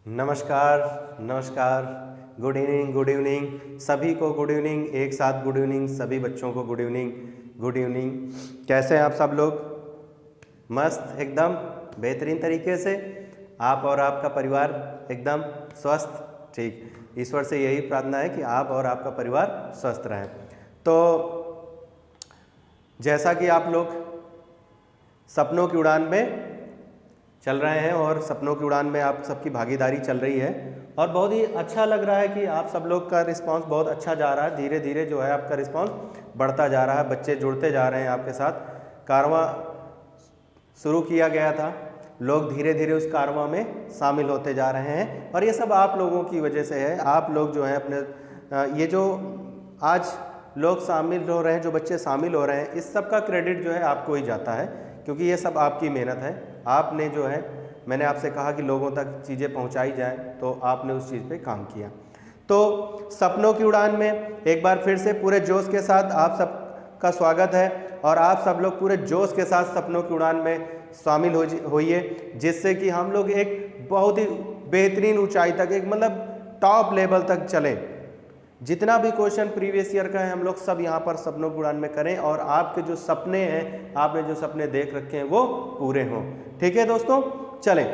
नमस्कार, नमस्कार, good evening, good evening, सभी को गुड इवनिंग, एक साथ गुड इवनिंग, सभी बच्चों को गुड इवनिंग, गुड इवनिंग। कैसे हैं आप सब लोग? मस्त, एकदम बेहतरीन तरीके से। आप और आपका परिवार एकदम स्वस्थ, ठीक। ईश्वर से यही प्रार्थना है कि आप और आपका परिवार स्वस्थ रहें। तो जैसा कि आप लोग सपनों की उड़ान में चल रहे हैं और सपनों की उड़ान में आप सबकी भागीदारी चल रही है और बहुत ही अच्छा लग रहा है कि आप सब लोग का रिस्पांस बहुत अच्छा जा रहा है। धीरे धीरे जो है आपका रिस्पांस बढ़ता जा रहा है, बच्चे जुड़ते जा रहे हैं आपके साथ। कारवां शुरू किया गया था, लोग धीरे धीरे उस कारवां में शामिल होते जा रहे हैं और ये सब आप लोगों की वजह से है। आप लोग जो है अपने ये जो आज लोग शामिल हो रहे हैं, जो बच्चे शामिल हो रहे हैं, इस सब का क्रेडिट जो है आपको ही जाता है, क्योंकि ये सब आपकी मेहनत है। आपने जो है, मैंने आपसे कहा कि लोगों तक चीज़ें पहुंचाई जाएं, तो आपने उस चीज़ पे काम किया। तो सपनों की उड़ान में एक बार फिर से पूरे जोश के साथ आप सब का स्वागत है और आप सब लोग पूरे जोश के साथ सपनों की उड़ान में शामिल होइए, जिससे कि हम लोग एक बहुत ही बेहतरीन ऊंचाई तक, एक मतलब टॉप लेवल तक चलें। जितना भी क्वेश्चन प्रीवियस ईयर का है, हम लोग सब यहाँ पर सपनों की उड़ान में करें और आपके जो सपने हैं, आपने जो सपने देख रखे हैं, वो पूरे हों। ठीक है दोस्तों, चलें,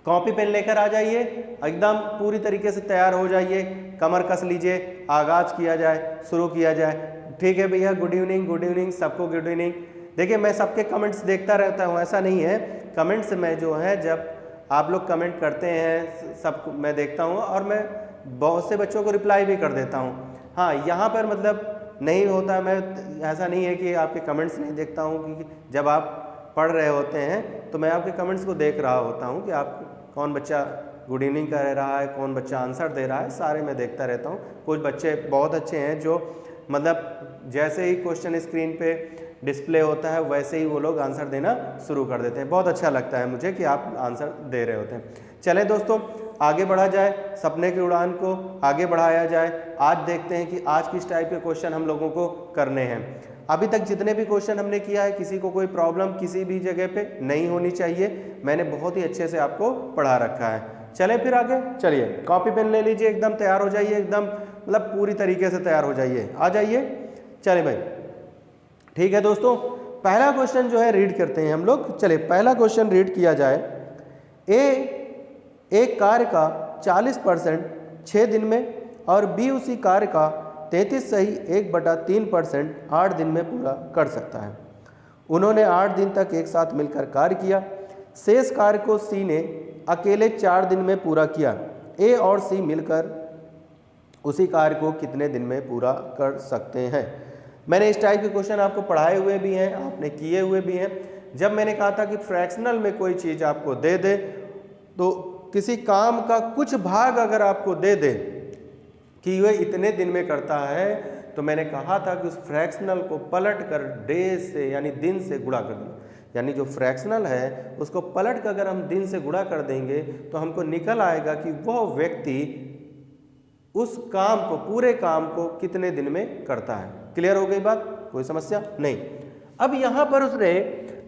कॉपी पेन लेकर आ जाइए, एकदम पूरी तरीके से तैयार हो जाइए, कमर कस लीजिए, आगाज किया जाए, शुरू किया जाए। ठीक है भैया, गुड इवनिंग, सबको गुड इवनिंग। देखिए, मैं सबके कमेंट्स देखता रहता हूँ, ऐसा नहीं है। कमेंट्स में जो है, जब आप लोग कमेंट करते हैं, सब मैं देखता हूँ और मैं बहुत से बच्चों को रिप्लाई भी कर देता हूँ। हाँ, यहाँ पर मतलब नहीं होता, मैं ऐसा नहीं है कि आपके कमेंट्स नहीं देखता हूँ, क्योंकि जब आप पढ़ रहे होते हैं तो मैं आपके कमेंट्स को देख रहा होता हूँ कि आप कौन बच्चा गुड इवनिंग कर रहा है, कौन बच्चा आंसर दे रहा है, सारे मैं देखता रहता हूँ। कुछ बच्चे बहुत अच्छे हैं जो मतलब जैसे ही क्वेश्चन स्क्रीन पे डिस्प्ले होता है वैसे ही वो लोग आंसर देना शुरू कर देते हैं। बहुत अच्छा लगता है मुझे कि आप आंसर दे रहे होते हैं। चलें दोस्तों, आगे बढ़ा जाए, सपने की उड़ान को आगे बढ़ाया जाए। आज देखते हैं कि आज किस टाइप के क्वेश्चन हम लोगों को करने हैं। अभी तक जितने भी क्वेश्चन हमने किया है, किसी को कोई प्रॉब्लम किसी भी जगह पे नहीं होनी चाहिए। मैंने बहुत ही अच्छे से आपको पढ़ा रखा है। चलें फिर आगे, चलिए कॉपी पेन ले लीजिए, एकदम तैयार हो जाइए, एकदम मतलब पूरी तरीके से तैयार हो जाइए, आ जाइए। चले भाई, ठीक है दोस्तों, पहला क्वेश्चन जो है रीड करते हैं हम लोग। चलिए पहला क्वेश्चन रीड किया जाए। एक कार्य का 40% 6 दिन में और बी उसी कार्य का 33 सही 1/3% 8 दिन में पूरा कर सकता है। उन्होंने 8 दिन तक एक साथ मिलकर कार्य किया। शेष कार्य को सी ने अकेले 4 दिन में पूरा किया। ए और सी मिलकर उसी कार्य को कितने दिन में पूरा कर सकते हैं? मैंने इस टाइप के क्वेश्चन आपको पढ़ाए हुए भी हैं, आपने किए हुए भी हैं। जब मैंने कहा था कि फ्रैक्शनल में कोई चीज़ आपको दे दे, तो किसी काम का कुछ भाग अगर आपको दे दे कि वह इतने दिन में करता है, तो मैंने कहा था कि उस फ्रैक्शनल को पलट कर डेज से यानी दिन से गुणा कर दें। यानी जो फ्रैक्शनल है उसको पलट कर अगर हम दिन से गुणा कर देंगे तो हमको निकल आएगा कि वह व्यक्ति उस काम को, पूरे काम को कितने दिन में करता है। क्लियर हो गई बात? कोई समस्या नहीं। अब यहां पर उसने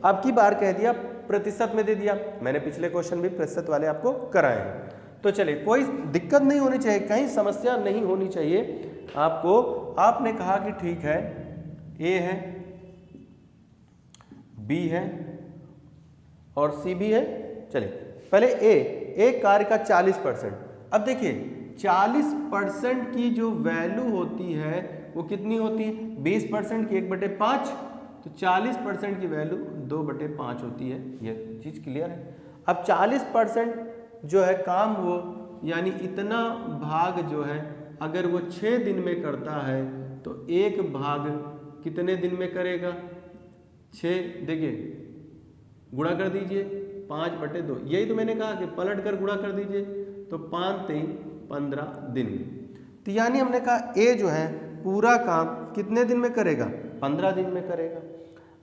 अब की बार कह दिया प्रतिशत में दे दिया। मैंने पिछले क्वेश्चन भी प्रतिशत वाले आपको कराए हैं। तो चलिए, कोई दिक्कत नहीं होनी चाहिए, कहीं समस्या नहीं होनी चाहिए आपको। आपने कहा कि ठीक है, ए है, बी है और सी भी है। चलिए पहले ए कार्य का 40%। अब देखिए 40% की जो वैल्यू होती है वो कितनी होती है? 20% की 1/5, तो 40% की वैल्यू 2/5 होती है। ये चीज क्लियर है। अब 40% जो है काम वो, यानी इतना भाग जो है अगर वो 6 दिन में करता है तो एक भाग कितने दिन में करेगा? 6, देखिए गुणा कर दीजिए 5/2। यही तो मैंने कहा कि पलट कर गुणा कर दीजिए, तो 5×3 15 दिन में। तो यानी हमने कहा ए जो है पूरा काम कितने दिन में करेगा? 15 दिन में करेगा।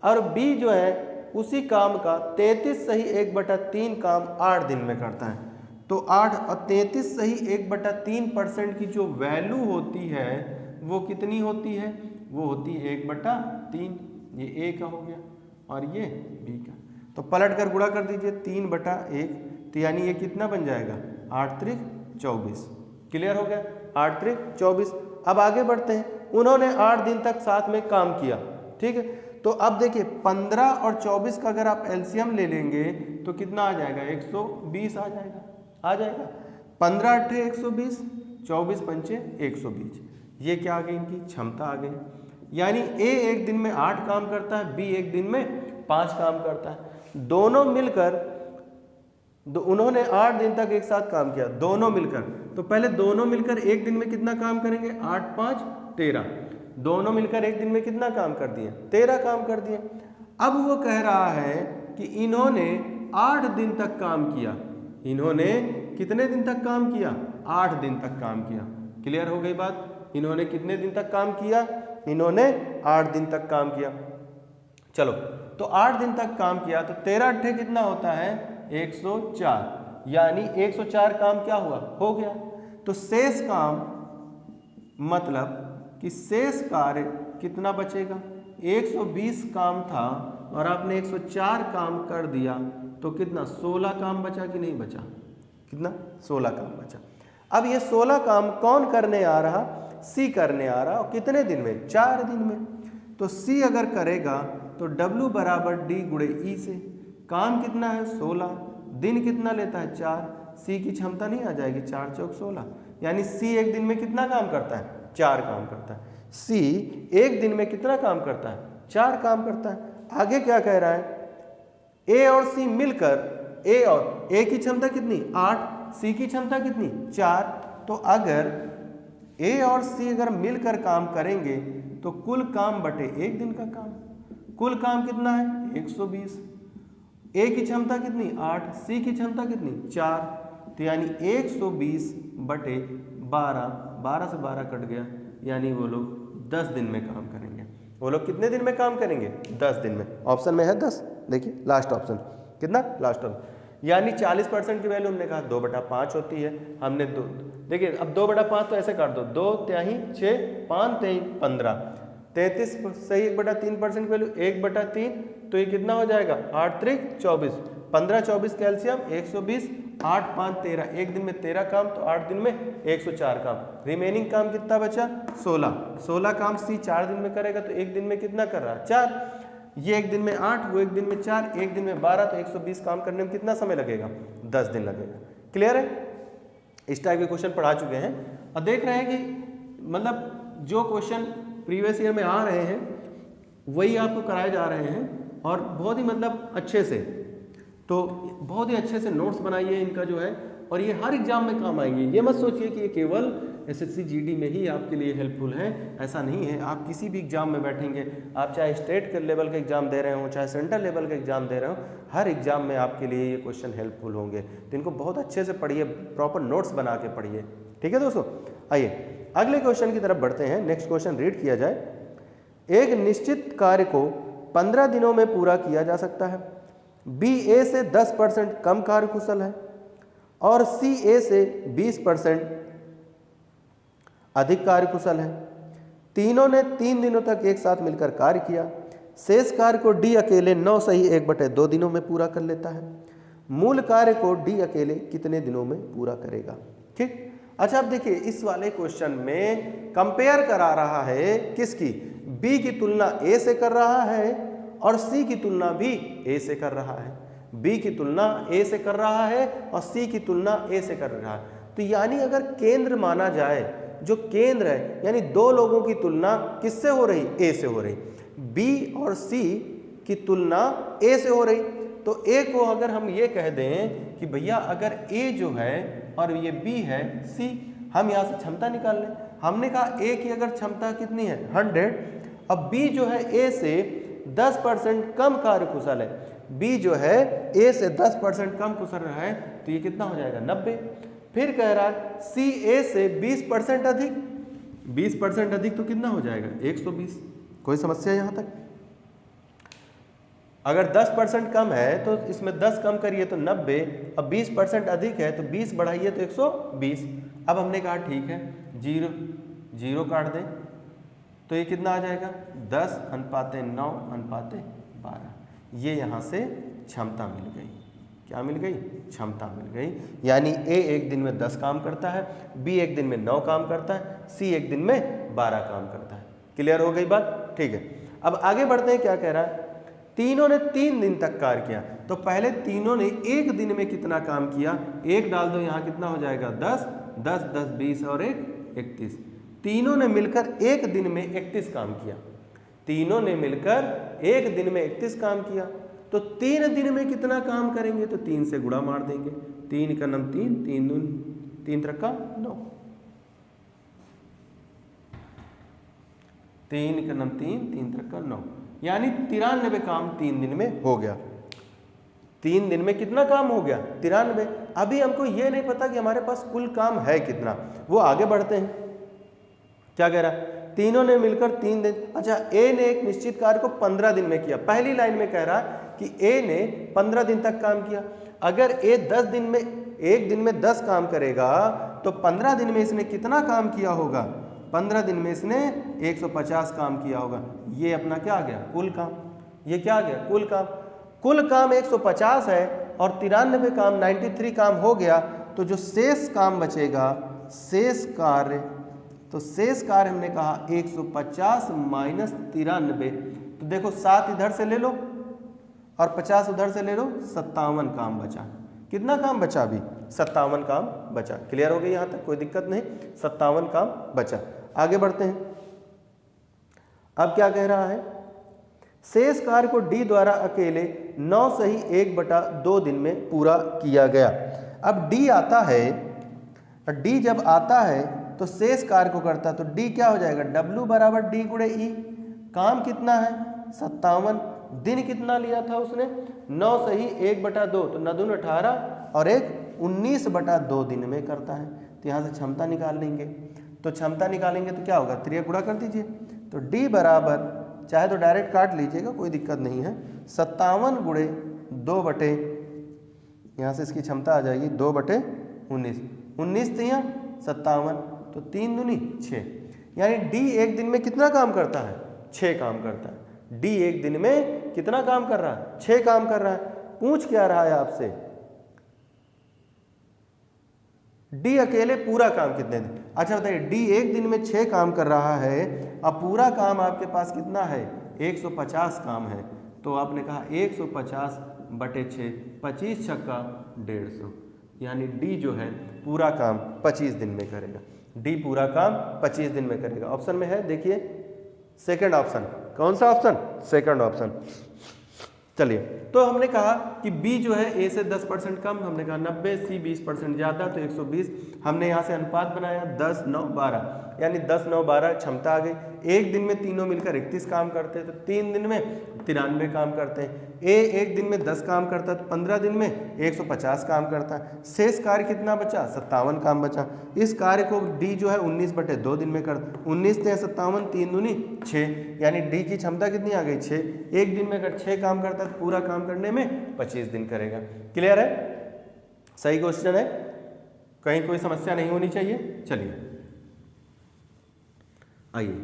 और बी जो है उसी काम का 33 सही 1/3 काम 8 दिन में करता है। तो 8 और 33 सही 1/3% की जो वैल्यू होती है वो कितनी होती है? वो होती है 1/3। ये ए का हो गया और ये बी का। तो पलट कर गुणा कर दीजिए, 3/1 तो यानी ये कितना बन जाएगा 8 त्रिक 24। क्लियर हो गया, 8 त्रिक 24। अब आगे बढ़ते हैं, उन्होंने 8 दिन तक साथ में काम किया, ठीक है। तो अब देखिए 15 और 24 का अगर आप एलसीएम ले लेंगे तो कितना आ जाएगा 120 आ जाएगा। 15 अट्ठे 120, 24 पंचे 120। ये क्या आ गई, इनकी क्षमता आ गई। यानी ए एक दिन में 8 काम करता है, बी एक दिन में 5 काम करता है। दोनों मिलकर उन्होंने 8 दिन तक एक साथ काम किया, दोनों मिलकर। तो पहले दोनों मिलकर एक दिन में कितना काम करेंगे, 8 5 13। दोनों मिलकर एक दिन में कितना काम कर दिए, 13 काम कर दिए। अब वो कह रहा है कि इन्होंने 8 दिन तक काम किया। इन्होंने कितने दिन तक काम किया, 8 दिन तक काम किया। क्लियर हो गई बात, इन्होंने कितने दिन तक काम किया, इन्होंने 8 दिन तक काम किया। चलो, तो 8 दिन तक काम किया तो 13 अट्ठे कितना होता है 104, यानी 104 काम क्या हुआ, हो गया। तो शेष काम मतलब कि शेष कार्य कितना बचेगा, 120 काम था और आपने 104 काम कर दिया तो कितना 16 काम बचा कि नहीं बचा, कितना 16 काम बचा। अब ये 16 काम कौन करने आ रहा, सी करने आ रहा, और कितने दिन में, 4 दिन में। तो सी अगर करेगा तो W बराबर D गुणे E से, काम कितना है 16, दिन कितना लेता है 4, सी की क्षमता नहीं आ जाएगी, 4 चौक 16, यानी सी एक दिन में कितना काम करता है, 4 काम करता है। सी एक दिन में कितना काम करता है, 4 काम करता है। आगे क्या कह रहा है, ए और सी मिलकर, ए की क्षमता कितनी 8, सी की क्षमता कितनी 4। तो अगर ए और सी अगर मिलकर काम करेंगे तो कुल काम बटे एक दिन का काम, कुल काम कितना है 120। ए की क्षमता कितनी 8, सी की क्षमता कितनी 4, तो यानी 120 बटे 12, 12 से 12 कट गया, यानी वो लोग 10 दिन में काम करेंगे। वो लोग कितने दिन में काम करेंगे, 10 दिन में। ऑप्शन में है 10, देखिए लास्ट ऑप्शन कितना, लास्ट ऑप्शन। यानी 40% की वैल्यू हमने कहा 2/5 होती है, हमने 2, देखिए अब 2/5 तो ऐसे काट दो, 2 तिहाई 6, 5 तिहाई 15, 33 सही 1/3% की वैल्यू 1/3, तो ये कितना हो जाएगा 8 त्रिक 24, 15 24 कैल्शियम 120, 8 5 13, एक दिन में 13 काम, तो 8 दिन में 104 काम। रिमेनिंग काम कितना बचा 16 काम सी 4 दिन में करेगा, तो एक दिन में कितना कर रहा है 4, ये एक दिन में 8, वो एक दिन में 4, एक दिन में 12, तो 120 काम करने में कितना समय लगेगा 10 दिन लगेगा। क्लियर है, इस टाइप के क्वेश्चन पढ़ा चुके हैं और देख रहे हैं कि मतलब जो क्वेश्चन प्रीवियस ईयर में आ रहे हैं वही आपको कराए जा रहे हैं, और बहुत ही मतलब अच्छे से, तो बहुत ही अच्छे से नोट्स बनाइए इनका जो है, और ये हर एग्जाम में काम आएंगे। ये मत सोचिए कि ये केवल एसएससी जीडी में ही आपके लिए हेल्पफुल है, ऐसा नहीं है। आप किसी भी एग्जाम में बैठेंगे, आप चाहे स्टेट के लेवल का एग्जाम दे रहे हो, चाहे सेंट्रल लेवल का एग्जाम दे रहे हो, हर एग्जाम में आपके लिए ये क्वेश्चन हेल्पफुल होंगे। तो इनको बहुत अच्छे से पढ़िए, प्रॉपर नोट्स बना के पढ़िए, ठीक है दोस्तों। आइए अगले क्वेश्चन की तरफ बढ़ते हैं। नेक्स्ट क्वेश्चन रीड किया जाए। एक निश्चित कार्य को 15 दिनों में पूरा किया जा सकता है। बी ए से 10% कम कार्यकुशल है और सी ए से 20% अधिक कार्यकुशल है। तीनों ने 3 दिनों तक एक साथ मिलकर कार्य किया। शेष कार्य को डी अकेले 9 सही 1/2 दिनों में पूरा कर लेता है। मूल कार्य को डी अकेले कितने दिनों में पूरा करेगा। ठीक, अच्छा अब देखिए इस वाले क्वेश्चन में कंपेयर करा रहा है किसकी, बी की तुलना ए से कर रहा है और सी की तुलना भी ए से कर रहा है। बी की तुलना ए से कर रहा है और सी की तुलना ए से कर रहा है। तो यानी अगर केंद्र माना जाए, जो केंद्र है, यानी दो लोगों की तुलना किससे हो रही, ए से हो रही। बी और सी की तुलना ए से हो रही, तो ए को अगर हम ये कह दें कि भैया अगर ए जो है और ये बी है सी, हम यहाँ से क्षमता निकाल लें। हमने कहा ए की अगर क्षमता कितनी है 100, अब बी जो है ए से 10% कम कार्यकुशल है, बी जो है ए से 10% कम कुशल है, तो ये कितना हो जाएगा 90। फिर कह रहा है सी ए से 20% अधिक, 20% अधिक तो कितना हो जाएगा 120। कोई समस्या यहाँ तक? अगर 10% कम है तो इसमें 10 कम करिए तो 90, अब 20% अधिक है तो 20 बढ़ाइए तो 120। अब हमने कहा ठीक है, 0 काट दें तो ये कितना आ जाएगा 10/9/12। ये यहाँ से क्षमता मिल गई। क्या मिल गई? क्षमता मिल गई। यानी ए एक दिन में 10 काम करता है, बी एक दिन में 9 काम करता है, सी एक दिन में 12 काम करता है। क्लियर हो गई बात? ठीक है। अब आगे बढ़ते हैं, क्या कह रहा है? तीनों ने 3 दिन तक कार्य किया। तो पहले तीनों ने एक दिन में कितना काम किया? एक डाल दो, यहाँ कितना हो जाएगा? 10, 10, 10, 20 और 1, 31। तीनों ने मिलकर एक दिन में 31 काम किया। तीनों ने मिलकर एक दिन में 31 काम किया। तो 3 दिन में कितना काम करेंगे? तो 3 से गुणा मार देंगे। 3 का नम 3, 3 दून 3 त्रिक का 9, 3 का नम 3, 3 त्रिक का 9, यानी 93 काम 3 दिन में हो गया। 3 दिन में कितना काम हो गया? 93। अभी हमको ये नहीं पता कि हमारे पास कुल काम है कितना, वो आगे बढ़ते हैं। क्या कह रहा है? तीनों ने मिलकर 3 दिन। अच्छा, ए ने एक निश्चित कार्य को 15 दिन में किया। पहली लाइन में कह रहा है कि ए ने 15 दिन तक काम किया। अगर ए 10 दिन में, एक दिन में 10 काम करेगा तो 15 दिन में इसने कितना काम किया होगा? 15 दिन में इसने 150 काम किया होगा। ये अपना क्या आ गया? कुल काम। ये क्या आ गया? कुल काम। कुल काम 150 है और 93 काम, 93 काम हो गया। तो जो शेष काम बचेगा, शेष कार्य, तो शेष कार्य हमने कहा 150 माइनस 93। तो देखो 7 इधर से ले लो और 50 उधर से ले लो, 57 काम बचा। कितना काम बचा? अभी 57 काम बचा। क्लियर हो गई यहाँ तक? कोई दिक्कत नहीं, 57 काम बचा। आगे बढ़ते हैं। अब क्या कह रहा है? शेष कार्य को डी द्वारा अकेले 9 सही 1/2 दिन में पूरा किया गया। अब डी आता है, डी जब आता है तो शेष कार्य को करता है, तो डी क्या हो जाएगा? W बराबर डी गुणे ई। काम कितना है? 57। दिन कितना लिया था उसने? 9 सही 1/2, तो 9 दूनी 18 और 1 19/2 दिन में करता है। तो यहाँ से क्षमता निकाल लेंगे। तो क्षमता निकालेंगे तो क्या होगा? 3 गुणा कर दीजिए। तो डी बराबर, चाहे तो डायरेक्ट काट लीजिएगा, कोई दिक्कत नहीं है, 57 गुणे 2 बटे, यहाँ से इसकी क्षमता आ जाएगी 2/19। 19 3 57, तो 3 दूनी 6। यानी डी एक दिन में कितना काम करता है? 6 काम करता है। डी एक दिन में कितना काम कर रहा है? 6 काम कर रहा है। पूछ क्या रहा है आपसे? डी अकेले पूरा काम कितने दिन? अच्छा बताइए, डी एक दिन में 6 काम कर रहा है। अब पूरा काम आपके पास कितना है? 150 काम है। तो आपने कहा 150/6, 25 छक्का 150, यानी डी जो है पूरा काम 25 दिन में करेगा। डी पूरा काम 25 दिन में करेगा। ऑप्शन में है, देखिए सेकंड ऑप्शन। कौन सा ऑप्शन? Second option. चलिए, तो हमने कहा कि बी जो है ए से 10% कम, हमने कहा 90, सी 20% ज़्यादा, तो 120। हमने यहाँ से अनुपात बनाया 10, 9, 12, यानी 10, 9, 12 क्षमता आ गई। एक दिन में तीनों मिलकर 31 काम करते हैं, तो 3 दिन में 93 काम करते हैं। ए एक दिन में 10 काम करता है, तो 15 दिन में 150 काम करता है। शेष कार्य कितना बचा? 57 काम बचा। इस कार्य को डी जो है 19/2 दिन में करता। 19 से 57, 3 दूनी 6, यानी डी की क्षमता कितनी आ गई? 6। एक दिन में अगर 6 काम करता है तो पूरा काम करने में 25 दिन करेगा। क्लियर है? सही क्वेश्चन है, कहीं कोई समस्या नहीं होनी चाहिए। चलिए आइए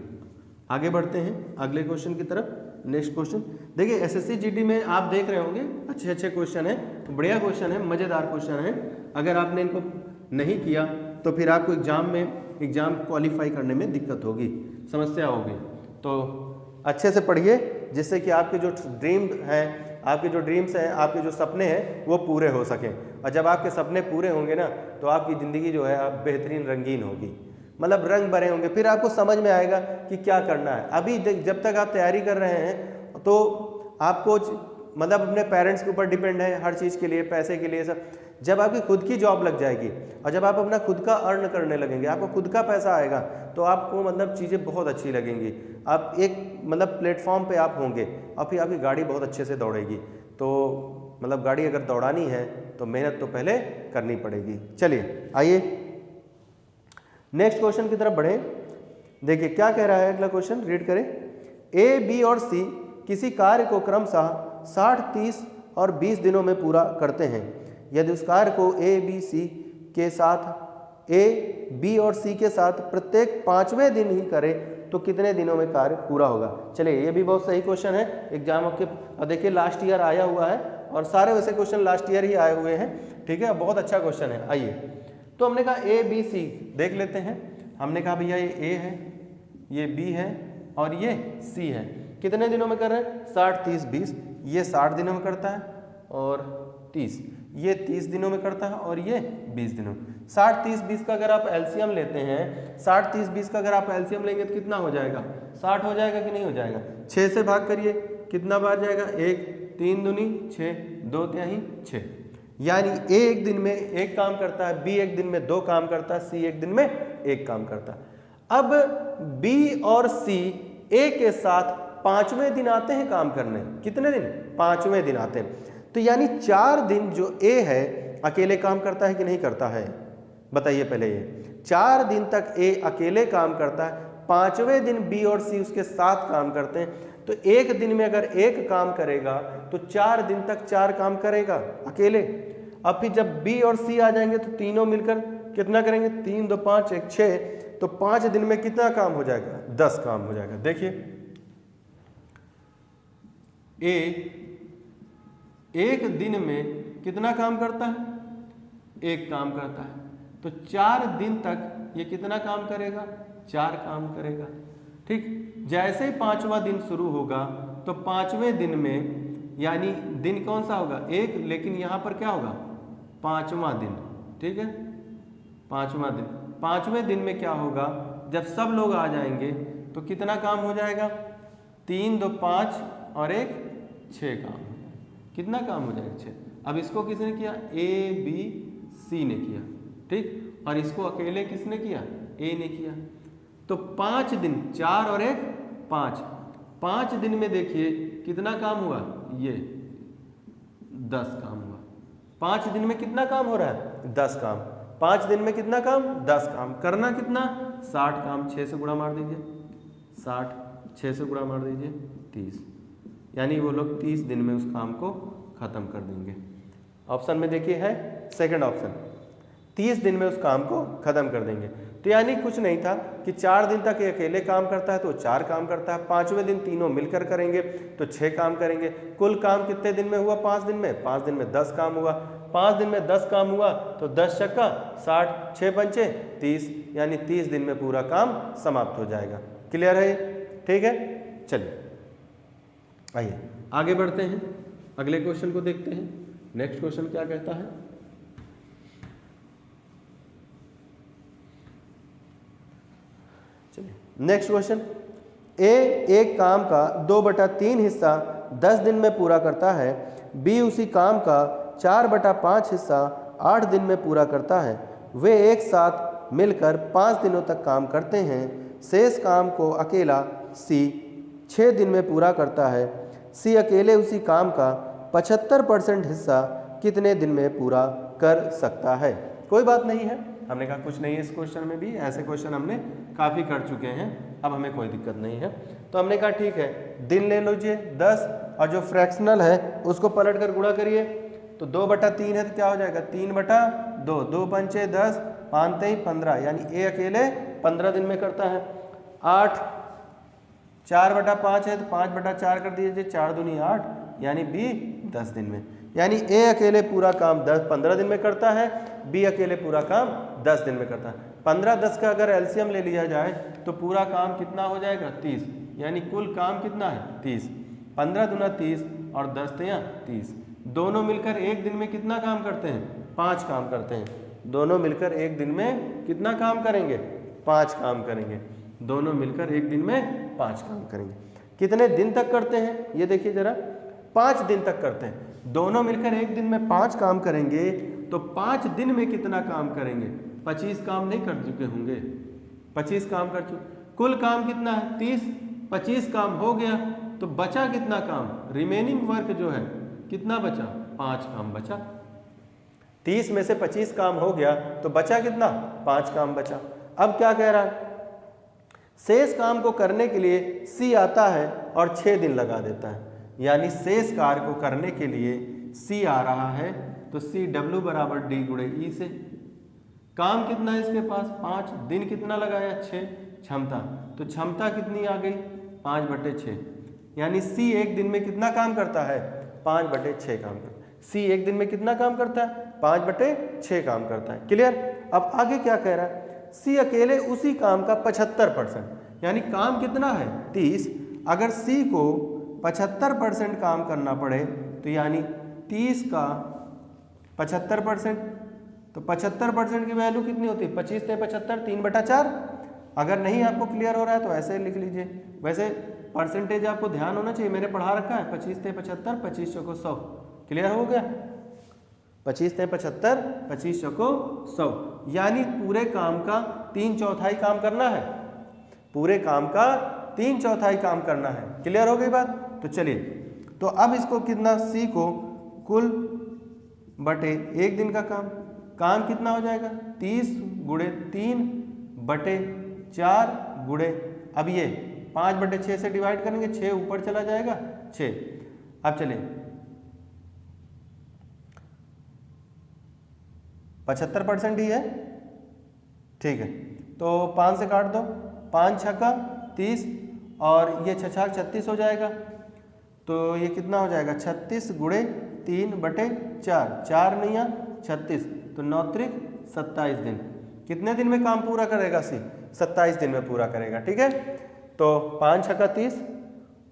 आगे बढ़ते हैं अगले क्वेश्चन की तरफ। नेक्स्ट क्वेश्चन देखिए, एसएससी जीडी में आप देख रहे होंगे अच्छे अच्छे क्वेश्चन है, बढ़िया क्वेश्चन है, मज़ेदार क्वेश्चन है। अगर आपने इनको नहीं किया तो फिर आपको एग्जाम क्वालिफाई करने में दिक्कत होगी, समस्या होगी। तो अच्छे से पढ़िए, जिससे कि आपके जो ड्रीम हैं, आपके जो ड्रीम्स हैं, आपके जो सपने हैं वो पूरे हो सकें। और जब आपके सपने पूरे होंगे ना, तो आपकी ज़िंदगी जो है आप बेहतरीन रंगीन होगी, मतलब रंग भरे होंगे। फिर आपको समझ में आएगा कि क्या करना है। अभी जब तक आप तैयारी कर रहे हैं तो आपको मतलब अपने पेरेंट्स के ऊपर डिपेंड है हर चीज़ के लिए, पैसे के लिए सब। जब आपकी खुद की जॉब लग जाएगी और जब आप अपना खुद का अर्न करने लगेंगे, आपको खुद का पैसा आएगा, तो आपको मतलब चीज़ें बहुत अच्छी लगेंगी। आप एक मतलब प्लेटफॉर्म पे आप होंगे और फिर आपकी गाड़ी बहुत अच्छे से दौड़ेगी। तो मतलब गाड़ी अगर दौड़ानी है तो मेहनत तो पहले करनी पड़ेगी। चलिए आइए नेक्स्ट क्वेश्चन की तरफ बढ़ें। देखिए क्या कह रहा है अगला क्वेश्चन, रीड करें। ए, बी और सी किसी कार्य को क्रमशः 60, 30 और 20 दिनों में पूरा करते हैं। यदि उस कार्य को ए, बी, सी के साथ, ए, बी और सी के साथ प्रत्येक 5वें दिन ही करे तो कितने दिनों में कार्य पूरा होगा। चलिए ये भी बहुत सही क्वेश्चन है, एग्जाम आपके देखिए लास्ट ईयर आया हुआ है और सारे वैसे क्वेश्चन लास्ट ईयर ही आए हुए हैं, ठीक है, बहुत अच्छा क्वेश्चन है। आइए, तो हमने कहा ए बी सी देख लेते हैं। हमने कहा भैया ये ए है, ये बी है और ये सी है। कितने दिनों में कर रहे हैं? 60 30 20। ये 60 दिनों में करता है और 30, ये 30 दिनों में करता है और ये 20 दिनों में। 60 30 20 का अगर आप एलसीएम लेते हैं, 60 30 20 का अगर आप एलसीएम लेंगे तो कितना हो जाएगा? 60 हो जाएगा कि नहीं हो जाएगा? 6 से भाग करिए, कितना बार जाएगा? 1 3 दूनी 6, 2 तिहाई 6। यानी ए एक दिन में एक काम करता है, बी एक दिन में 2 काम करता है, सी एक दिन में 1 काम करता है। अब बी और सी ए के साथ 5वें दिन आते हैं काम करने। कितने दिन? 5वें दिन आते हैं। तो यानी 4 दिन जो ए है अकेले काम करता है कि नहीं करता है? बताइए पहले ये। 4 दिन तक ए अकेले काम करता है, 5वें दिन बी और सी उसके साथ काम करते हैं। तो एक दिन में अगर 1 काम करेगा तो 4 दिन तक 4 काम करेगा अकेले। अब फिर जब बी और सी आ जाएंगे तो तीनों मिलकर कितना करेंगे? 3 2 5 1 6। तो 5 दिन में कितना काम हो जाएगा? 10 काम हो जाएगा। देखिए, ए एक दिन में कितना काम करता है? 1 काम करता है। तो 4 दिन तक ये कितना काम करेगा? 4 काम करेगा। ठीक, जैसे ही 5वां दिन शुरू होगा तो 5वें दिन में, यानी दिन कौन सा होगा? 1, लेकिन यहाँ पर क्या होगा? 5वां दिन। ठीक है, 5वां दिन। 5वें दिन में क्या होगा? जब सब लोग आ जाएंगे तो कितना काम हो जाएगा? 3 2 5 और 1 6 काम। कितना काम हो जाएगा? 6। अब इसको किसने किया? ए बी सी ने किया। ठीक, और इसको अकेले किसने किया? ए ने किया। तो 5 दिन, 4 और 1 5, 5 दिन में देखिए कितना काम हुआ? ये 10 काम हुआ। 5 दिन में कितना काम हो रहा है? 10 काम। 5 दिन में कितना काम? 10 काम। करना कितना? 60 काम। 6 से गुणा मार दीजिए, 60, 6 से गुणा मार दीजिए 30। यानी वो लोग 30 दिन में उस काम को खत्म कर देंगे। ऑप्शन में देखिए है सेकंड ऑप्शन, 30 दिन में उस काम को खत्म कर देंगे। तो यानी कुछ नहीं था कि 4 दिन तक ये अकेले काम करता है तो 4 काम करता है, 5वें दिन तीनों मिलकर करेंगे तो 6 काम करेंगे। कुल काम कितने दिन में हुआ? 5 दिन में। 5 दिन में 10 काम हुआ। 5 दिन में 10 काम हुआ तो 10 छक्का 60, 6 पंचे 30, यानी 30 दिन में पूरा काम समाप्त हो जाएगा। क्लियर है? ठीक है, चलिए आइए आगे बढ़ते हैं, अगले क्वेश्चन को देखते हैं। नेक्स्ट क्वेश्चन क्या कहता है? चलिए नेक्स्ट क्वेश्चन। ए एक काम का 2/3 हिस्सा 10 दिन में पूरा करता है, बी उसी काम का 4/5 हिस्सा 8 दिन में पूरा करता है। वे एक साथ मिलकर 5 दिनों तक काम करते हैं। शेष काम को अकेला सी 6 दिन में पूरा करता है। सी अकेले उसी काम का 75% हिस्सा कितने दिन में पूरा कर सकता है? कोई बात नहीं है, हमने कहा कुछ नहीं है इस क्वेश्चन में भी, ऐसे क्वेश्चन हमने काफ़ी कर चुके हैं, अब हमें कोई दिक्कत नहीं है। तो हमने कहा ठीक है, दिन ले लीजिए 10 और जो फ्रैक्शनल है उसको पलट कर गुणा करिए। तो 2/3 है तो क्या हो जाएगा? 3/2, 2 पंचे 10, 5 तेई 15, यानी ए अकेले 15 दिन में करता है। 8, 4/5 है तो 5/4 कर दीजिए, 4 दूनी 8, यानी बी 10 दिन में। यानी ए अकेले पूरा काम 15 दिन में करता है, बी अकेले पूरा काम 10 दिन में करता है। 15 10 का अगर एलसीएम ले लिया जाए तो पूरा काम कितना हो जाएगा? 30, यानी कुल काम कितना है? 30। 15 दूना 30 और 10 तिया 30। दोनों मिलकर एक दिन में कितना काम करते हैं? 5 काम करते हैं। दोनों मिलकर एक दिन में कितना काम करेंगे? 5 काम करेंगे। दोनों मिलकर एक दिन में 5 काम करेंगे। कितने दिन तक करते हैं ये देखिए जरा, 5 दिन तक करते हैं। दोनों मिलकर एक दिन में 5 काम करेंगे तो 5 दिन में कितना काम करेंगे? 25 काम नहीं कर चुके होंगे? 25 काम कर चुके। कुल काम कितना है? 30। 25 काम हो गया तो बचा कितना काम? रिमेनिंग वर्क जो है कितना बचा? 5 काम बचा। 30 में से 25 काम हो गया तो बचा कितना? 5 काम बचा। अब क्या कह रहा है? शेष काम को करने के लिए सी आता है और 6 दिन लगा देता है। यानी शेष कार्य को करने के लिए सी आ रहा है तो सी डब्ल्यू बराबर डी गुणे ई से। काम कितना है इसके पास? 5। दिन कितना लगाया? 6। क्षमता, तो क्षमता कितनी आ गई? 5/6। यानी सी एक दिन में कितना काम करता है? 5/6 काम करता है। सी एक दिन में कितना काम करता है? 5/6 काम करता है। क्लियर? अब आगे क्या कह रहा है? सी अकेले उसी काम का 75%, यानी काम कितना है 30, अगर सी को 75% काम करना पड़े तो यानी 30 का 75%, तो 75% की वैल्यू कितनी होती है? 25 से 75 3/4। अगर नहीं आपको क्लियर हो रहा है तो ऐसे लिख लीजिए। वैसे परसेंटेज आपको ध्यान होना चाहिए, मैंने पढ़ा रखा है 25 से 75 25 चौको 100। क्लियर हो गया? 25 से 75 25 चौको 100, यानी पूरे काम का 3/4 काम करना है। पूरे काम का 3/4 काम करना है। क्लियर हो गई बात? तो चलिए, तो अब इसको कितना, सी को कुल बटे एक दिन का काम कितना हो जाएगा? 30 गुणे 3/4 गुणे, अब ये 5/6 से डिवाइड करेंगे, 6 ऊपर चला जाएगा 6। अब चलिए 75% ही है, ठीक है, तो 5 से काट दो, 5 छक्का 30 और ये 6 36 हो जाएगा। तो ये कितना हो जाएगा? 36 गुणे 3/4, 4 नहीं 36, तो 9 त्रिक 27 दिन। कितने दिन में काम पूरा करेगा सी? 27 दिन में पूरा करेगा। ठीक है, तो 5 छक्का 30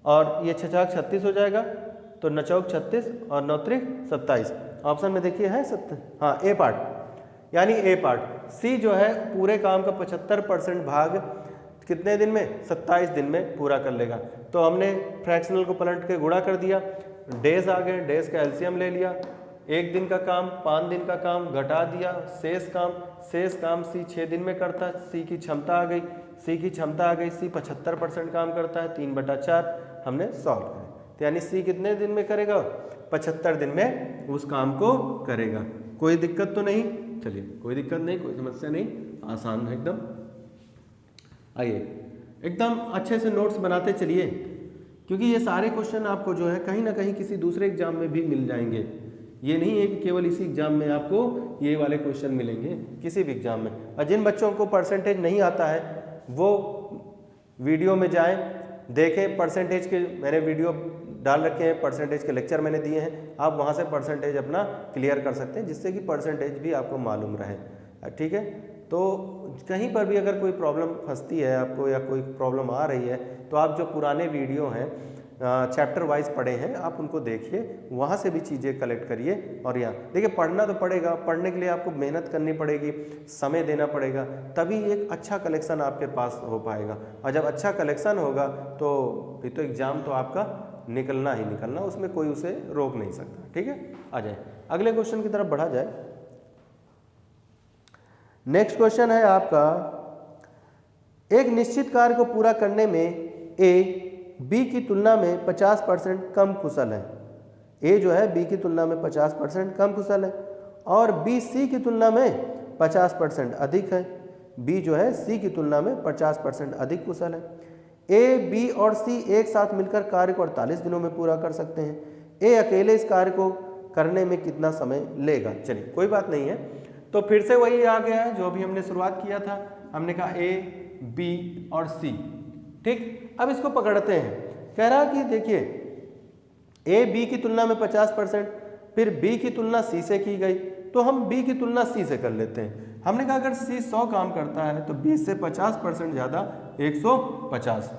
और ये 6 36 हो जाएगा, तो 9 चौक 36 और 9 त्रिक 27। ऑप्शन में देखिए है 70, हाँ ए पार्ट, यानी ए पार्ट सी जो है पूरे काम का 75% भाग कितने दिन में? 27 दिन में पूरा कर लेगा। तो हमने फ्रैक्शनल को पलट के गुणा कर दिया, डेज आ गए, डेज का एलसीएम ले लिया, एक दिन का काम 5 दिन का काम घटा दिया, शेष काम सी 6 दिन में करता है। सी की क्षमता आ गई, सी 75% काम करता है, 3/4 हमने सॉल्व करें। तो यानी सी कितने दिन में करेगा? 75 दिन में उस काम को करेगा। कोई दिक्कत तो नहीं? चलिए, कोई दिक्कत नहीं, कोई समस्या नहीं, आसान है एकदम। आइए एकदम अच्छे से नोट्स बनाते चलिए, क्योंकि ये सारे क्वेश्चन आपको जो है कहीं ना कहीं किसी दूसरे एग्जाम में भी मिल जाएंगे। ये नहीं है कि केवल इसी एग्जाम में आपको ये वाले क्वेश्चन मिलेंगे, किसी भी एग्जाम में। और जिन बच्चों को परसेंटेज नहीं आता है वो वीडियो में जाएं, देखें परसेंटेज के, मैंने वीडियो डाल रखे हैं, परसेंटेज के लेक्चर मैंने दिए हैं, आप वहाँ से परसेंटेज अपना क्लियर कर सकते हैं, जिससे कि परसेंटेज भी आपको मालूम रहे। ठीक है, तो कहीं पर भी अगर कोई प्रॉब्लम फंसती है आपको या कोई प्रॉब्लम आ रही है तो आप जो पुराने वीडियो हैं चैप्टर वाइज पढ़े हैं आप उनको देखिए, वहाँ से भी चीज़ें कलेक्ट करिए। और यहाँ देखिए, पढ़ना तो पड़ेगा, पढ़ने के लिए आपको मेहनत करनी पड़ेगी, समय देना पड़ेगा, तभी एक अच्छा कलेक्शन आपके पास हो पाएगा। और जब अच्छा कलेक्शन होगा तो फिर तो एग्ज़ाम तो आपका निकलना ही निकलना, उसमें कोई उसे रोक नहीं सकता। ठीक है, आ जाए अगले क्वेश्चन की तरफ बढ़ा जाए। नेक्स्ट क्वेश्चन है आपका, एक निश्चित कार्य को पूरा करने में ए बी की तुलना में 50% कम कुशल है। ए जो है बी की तुलना में 50% कम कुशल है और बी सी की तुलना में 50% अधिक है। बी जो है सी की तुलना में 50% अधिक कुशल है। ए, बी और सी एक साथ मिलकर कार्य को 48 दिनों में पूरा कर सकते हैं। ए अकेले इस कार्य को करने में कितना समय लेगा? चलिए कोई बात नहीं है, तो फिर से वही आ गया है जो अभी हमने शुरुआत किया था, हमने कहा ए, बी और सी। ठीक, अब इसको पकड़ते हैं। कह रहा कि देखिए ए बी की तुलना में 50%, फिर बी की तुलना सी से की गई, तो हम बी की तुलना सी से कर लेते हैं। हमने कहा अगर सी 100 काम करता है तो बी से 50% ज़्यादा 150,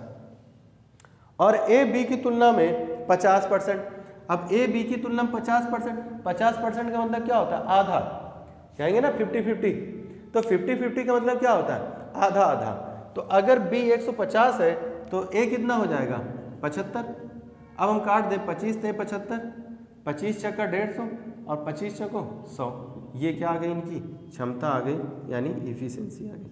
और ए बी की तुलना में 50%। अब ए बी की तुलना में 50% का मतलब क्या होता है? आधा, कहेंगे ना 50-50, तो 50-50 का मतलब क्या होता है? आधा आधा। तो अगर बी 150 है तो ए कितना हो जाएगा? 75। अब हम काट दें 25 से 75, 25 छक्का 150 और 25 छक्को 100। ये क्या आ गई? इनकी क्षमता आ गई, यानी इफिशिएंसी आ गई।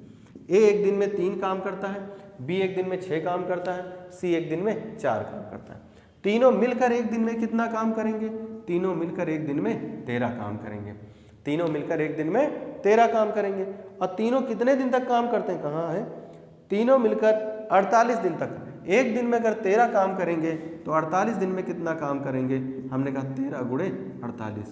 ए एक दिन में 3 काम करता है, बी एक दिन में 6 काम करता है, सी एक दिन में 4 काम करता है। तीनों मिलकर एक दिन में कितना काम करेंगे? तीनों मिलकर एक दिन में 13 काम करेंगे। तीनों मिलकर एक दिन में 13 काम करेंगे। और तीनों कितने दिन तक काम करते हैं? कहाँ है? तीनों मिलकर 48 दिन तक। एक दिन में अगर 13 काम करेंगे तो 48 दिन में कितना काम करेंगे? हमने कहा 13 गुणे 48।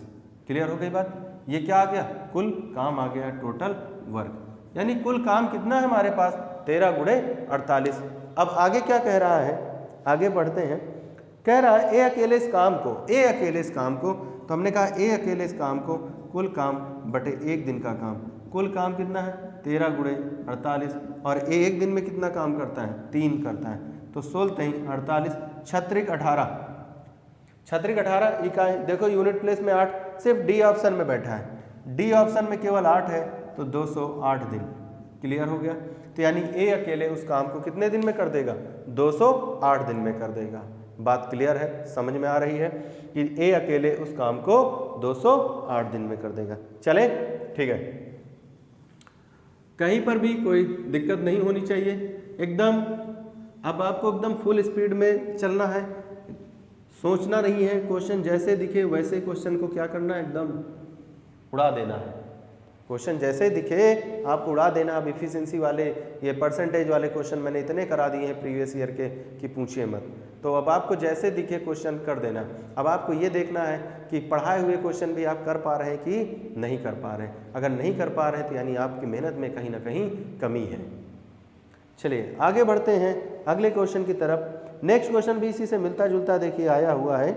क्लियर हो गई बात? ये क्या आ गया? कुल काम आ गया, टोटल वर्क। यानी कुल काम कितना है हमारे पास? 13 गुणे 48। अब आगे क्या कह रहा है? आगे बढ़ते हैं। कह रहा है ए अकेले इस काम को, ए अकेले इस काम को, तो हमने कहा ए अकेले इस काम को कुल काम बटे एक दिन का काम, कुल काम कितना है 13 गुणे 48 और ए एक दिन में कितना काम करता है 3 करता है, तो 16 3 48 छत्रिक 18, छत्रिक 18 इकाई। देखो यूनिट प्लेस में 8, सिर्फ डी ऑप्शन में बैठा है, डी ऑप्शन में केवल 8 है, तो 208 दिन। क्लियर हो गया। तो यानी ए अकेले उस काम को कितने दिन में कर देगा 208 दिन में कर देगा। बात क्लियर है, समझ में आ रही है कि ए अकेले उस काम को 208 दिन में कर देगा। चले ठीक है, कहीं पर भी कोई दिक्कत नहीं होनी चाहिए एकदम। अब आपको एकदम फुल स्पीड में चलना है, सोचना नहीं है, क्वेश्चन जैसे दिखे वैसे क्वेश्चन को क्या करना है एकदम उड़ा देना है। क्वेश्चन जैसे दिखे आपको उड़ा देना। अब इफिशिएंसी वाले ये परसेंटेज वाले क्वेश्चन मैंने इतने करा दिए हैं प्रीवियस ईयर के कि पूछिए मत। तो अब आपको जैसे दिखे क्वेश्चन कर देना। अब आपको ये देखना है कि पढ़ाए हुए क्वेश्चन भी आप कर पा रहे हैं कि नहीं कर पा रहे हैं। अगर नहीं कर पा रहे हैं तो यानी आपकी मेहनत में कहीं ना कहीं कमी है। चलिए आगे बढ़ते हैं अगले क्वेश्चन की तरफ। नेक्स्ट क्वेश्चन भी इसी से मिलता जुलता देखिए आया हुआ है।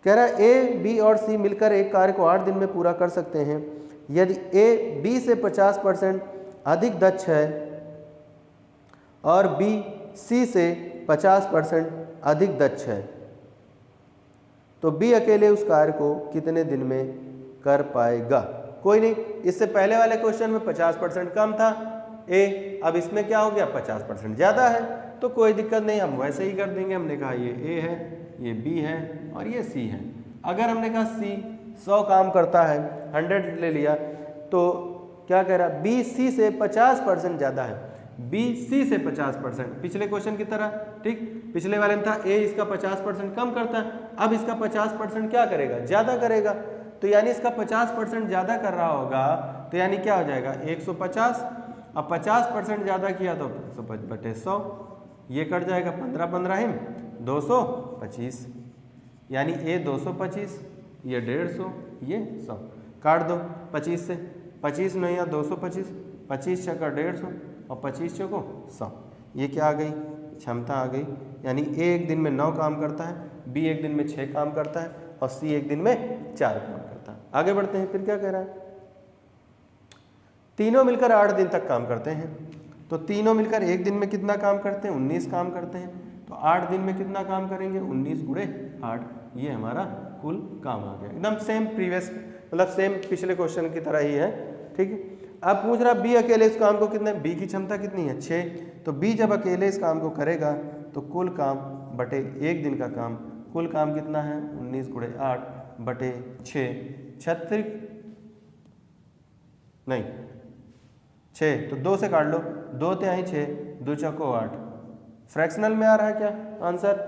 कह रहा है ए, बी और सी मिलकर एक कार्य को 8 दिन में पूरा कर सकते हैं यदि ए बी से 50% अधिक दक्ष है और बी सी से 50% अधिक दक्ष है, तो बी अकेले उस कार्य को कितने दिन में कर पाएगा। कोई नहीं, इससे पहले वाले क्वेश्चन में 50% कम था ए, अब इसमें क्या हो गया 50% ज़्यादा है, तो कोई दिक्कत नहीं, हम वैसे ही कर देंगे। हमने कहा ये ए है, ये बी है और ये सी है। अगर हमने कहा सी 100 काम करता है, 100 ले लिया, तो क्या कह रहा है बी सी से 50% ज़्यादा है, बी सी से 50%, पिछले क्वेश्चन की तरह। ठीक, पिछले वाले में था ए इसका 50% कम करता है, अब इसका 50% क्या करेगा ज़्यादा करेगा, तो यानी इसका 50% ज़्यादा कर रहा होगा, तो यानी क्या हो जाएगा 150। अब 50% ज़्यादा किया तो 100/100, ये कट जाएगा 15 हिम 225, यानी ए 225, ये 150, ये 100, काट दो 25 से, 25 नहीं या 225, 25 छक्का 150 और 25 चौको 100। ये क्या आ गई क्षमता आ गई। यानी ए एक दिन में 9 काम करता है, बी एक दिन में 6 काम करता है और सी एक दिन में 4 काम करता है। आगे बढ़ते हैं, फिर क्या कह रहा है तीनों मिलकर 8 दिन तक काम करते हैं। तो तीनों मिलकर एक दिन में कितना काम करते हैं 19 काम करते हैं, तो 8 दिन में कितना काम करेंगे 19 गुणे 8, ये हमारा कुल काम आ गया। एकदम सेम प्रीवियस मतलब सेम पिछले क्वेश्चन की तरह ही है। ठीक है, अब पूछ रहा बी अकेले इस काम को कितने, बी की क्षमता कितनी है 6, तो बी जब अकेले इस काम को करेगा तो कुल काम बटे एक दिन का काम, कुल काम कितना है 19 गुणे 8 बटे 6, 36 नहीं 6, तो 2 से काट लो, 2 तिहाई 6, 2 चौको 8। फ्रैक्शनल में आ रहा है क्या आंसर,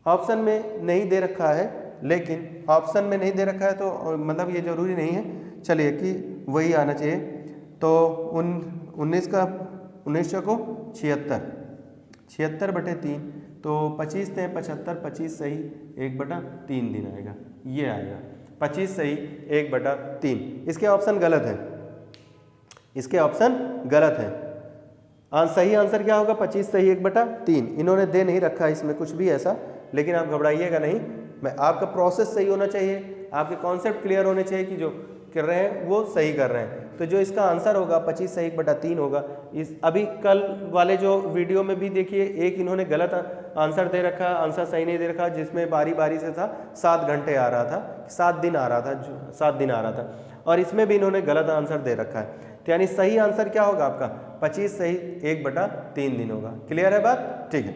ऑप्शन में नहीं दे रखा है, लेकिन ऑप्शन में नहीं दे रखा है तो मतलब ये जरूरी नहीं है, चलिए कि वही आना चाहिए। तो 19 का 19 चौको 76, 76 बटे 3, तो 25 थे 75, 25 सही 1/3 दिन आएगा, ये आएगा 25 सही 1/3। इसके ऑप्शन गलत है, इसके ऑप्शन गलत है। सही आंसर क्या होगा 25 सही 1/3। इन्होंने दे नहीं रखा इसमें कुछ भी ऐसा, लेकिन आप घबराइएगा नहीं, मैं आपका प्रोसेस सही होना चाहिए, आपके कॉन्सेप्ट क्लियर होने चाहिए कि जो कर रहे हैं वो सही कर रहे हैं। तो जो इसका आंसर होगा 25 सही 1/3 होगा। इस अभी कल वाले जो वीडियो में भी देखिए एक इन्होंने गलत आंसर दे रखा, आंसर सही नहीं दे रखा, जिसमें बारी बारी से था 7 घंटे आ रहा था, 7 दिन आ रहा था, 7 दिन आ रहा था, और इसमें भी इन्होंने गलत आंसर दे रखा है। तो यानी सही आंसर क्या होगा आपका 25 सही 1/3 दिन होगा। क्लियर है बात, ठीक है।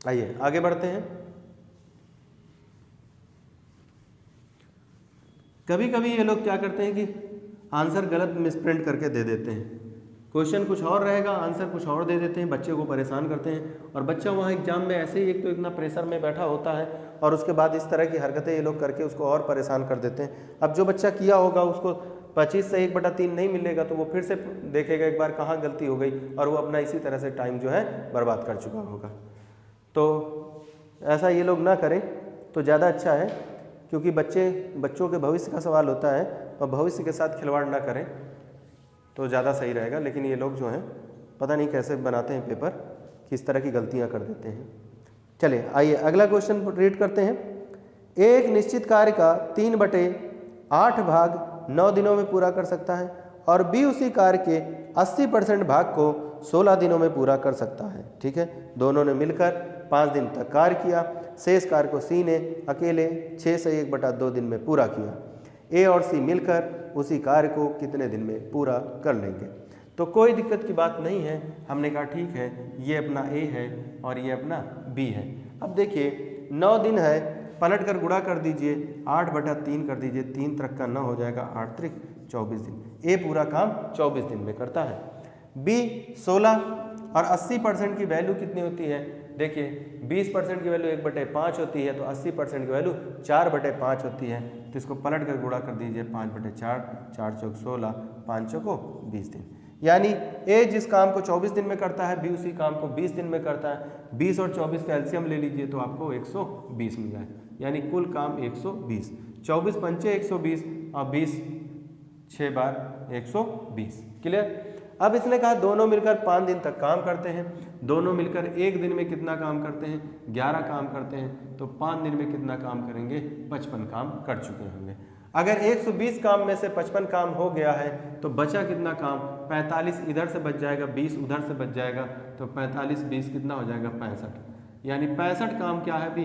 आइए आगे बढ़ते हैं। कभी कभी ये लोग क्या करते हैं कि आंसर गलत मिसप्रिंट करके दे देते हैं, क्वेश्चन कुछ और रहेगा आंसर कुछ और दे देते हैं, बच्चे को परेशान करते हैं, और बच्चा वहाँ एग्जाम में ऐसे ही एक तो इतना प्रेशर में बैठा होता है और उसके बाद इस तरह की हरकतें ये लोग करके उसको और परेशान कर देते हैं। अब जो बच्चा किया होगा उसको 25 से 1/3 नहीं मिलेगा तो वो फिर से देखेगा एक बार कहाँ गलती हो गई, और वो अपना इसी तरह से टाइम जो है बर्बाद कर चुका होगा। तो ऐसा ये लोग ना करें तो ज़्यादा अच्छा है, क्योंकि बच्चों के भविष्य का सवाल होता है और भविष्य के साथ खिलवाड़ ना करें तो ज़्यादा सही रहेगा। लेकिन ये लोग जो हैं पता नहीं कैसे बनाते हैं पेपर, किस तरह की गलतियां कर देते हैं। चलिए आइए अगला क्वेश्चन रीड करते हैं। एक निश्चित कार्य का 3/8 भाग 9 दिनों में पूरा कर सकता है और बी उसी कार्य के 80% भाग को 16 दिनों में पूरा कर सकता है। ठीक है, दोनों ने मिलकर 5 दिन तक कार्य किया। शेष कार्य को सी ने अकेले 6 से 1/2 दिन में पूरा किया। ए और सी मिलकर उसी कार्य को कितने दिन में पूरा कर लेंगे? तो कोई दिक्कत की बात नहीं है। हमने कहा ठीक है, ये अपना ए है और ये अपना बी है। अब देखिए 9 दिन है, पलट कर गुणा कर दीजिए, 8/3 कर दीजिए, 3 त्रिक का 9 हो जाएगा, 8 त्रिक 24 दिन। ए पूरा काम 24 दिन में करता है। बी 16 और 80% की वैल्यू कितनी होती है? देखिए 20% की वैल्यू 1/5 होती है, तो 80% की वैल्यू 4/5 होती है। तो इसको पलट कर गुणा कर दीजिए, 5/4, 4 चौक 16, 5 चौको 20 दिन। यानी ए जिस काम को 24 दिन में करता है, बी उसी काम को 20 दिन में करता है। 20 और 24 का एलसीएम ले लीजिए तो आपको 120 मिल जाए, यानी कुल काम 120। 24 पंचे 120 और 20 6 बार 120। क्लियर? अब इसने कहा दोनों मिलकर 5 दिन तक काम करते हैं। दोनों मिलकर एक दिन में कितना काम करते हैं? 11 काम करते हैं। तो 5 दिन में कितना काम करेंगे? 55 काम कर चुके होंगे। अगर 120 काम में से 55 काम हो गया है तो बचा कितना काम? 45 इधर से बच जाएगा, 20 उधर से बच जाएगा, तो 45 20 कितना हो जाएगा? 65। यानी 65 काम क्या है अभी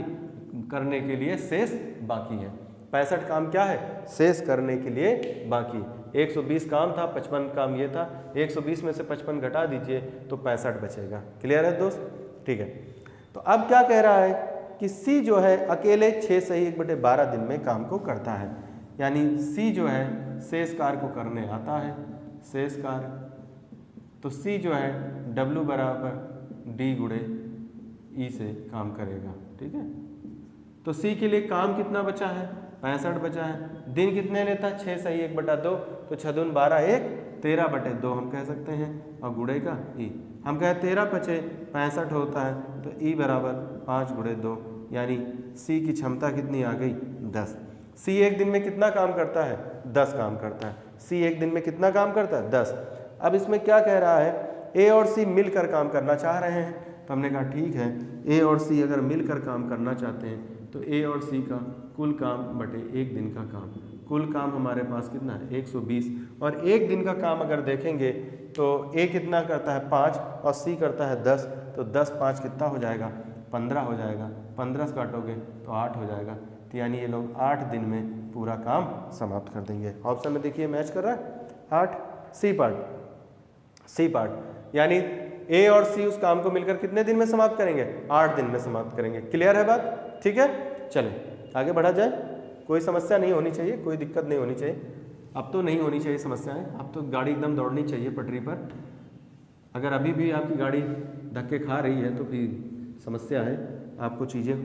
करने के लिए शेष बाकी है। 65 काम क्या है? शेष करने के लिए बाकी। 120 काम था, 55 काम ये था। 120 में से 55 घटा दीजिए तो 65 बचेगा। क्लियर है दोस्त? ठीक है। तो अब क्या कह रहा है कि सी जो है अकेले 6 से 1/12 दिन में काम को करता है। यानी सी जो है शेष कार्य को करने आता है। शेष कार्य, तो सी जो है W = D × E से काम करेगा। ठीक है, तो सी के लिए काम कितना बचा है? 65 बचा है। दिन कितने लेता है? 6 से 1/2, तो 6 दून 12, 1 13/2 हम कह सकते हैं, और गुणे का ई हम कहें 13 × 65 होता है, तो ई = 5 × 2, यानी सी की क्षमता कितनी आ गई? 10। सी एक दिन में कितना काम करता है? 10 काम करता है। सी एक दिन में कितना काम करता है? 10। अब इसमें क्या कह रहा है? ए और सी मिलकर काम करना चाह रहे हैं। तो हमने कहा ठीक है, ए और सी अगर मिलकर काम करना चाहते हैं तो ए और सी का कुल काम बटे एक दिन का काम। कुल काम हमारे पास कितना है? 120। और एक दिन का काम अगर देखेंगे तो ए कितना करता है? 5 और सी करता है 10, तो 10 5 कितना हो जाएगा? 15 हो जाएगा। 15 से काटोगे तो 8 हो जाएगा। तो यानी ये लोग 8 दिन में पूरा काम समाप्त कर देंगे। ऑप्शन में देखिए मैच कर रहा है 8। सी पार्ट यानी ए और सी उस काम को मिलकर कितने दिन में समाप्त करेंगे? 8 दिन में समाप्त करेंगे। क्लियर है बात? ठीक है, चलें आगे बढ़ा जाए। कोई समस्या नहीं होनी चाहिए, कोई दिक्कत नहीं होनी चाहिए। अब तो नहीं होनी चाहिए समस्याएं, अब तो गाड़ी एकदम दौड़नी चाहिए पटरी पर। अगर अभी भी आपकी गाड़ी धक्के खा रही है तो फिर समस्या है। आपको चीज़ें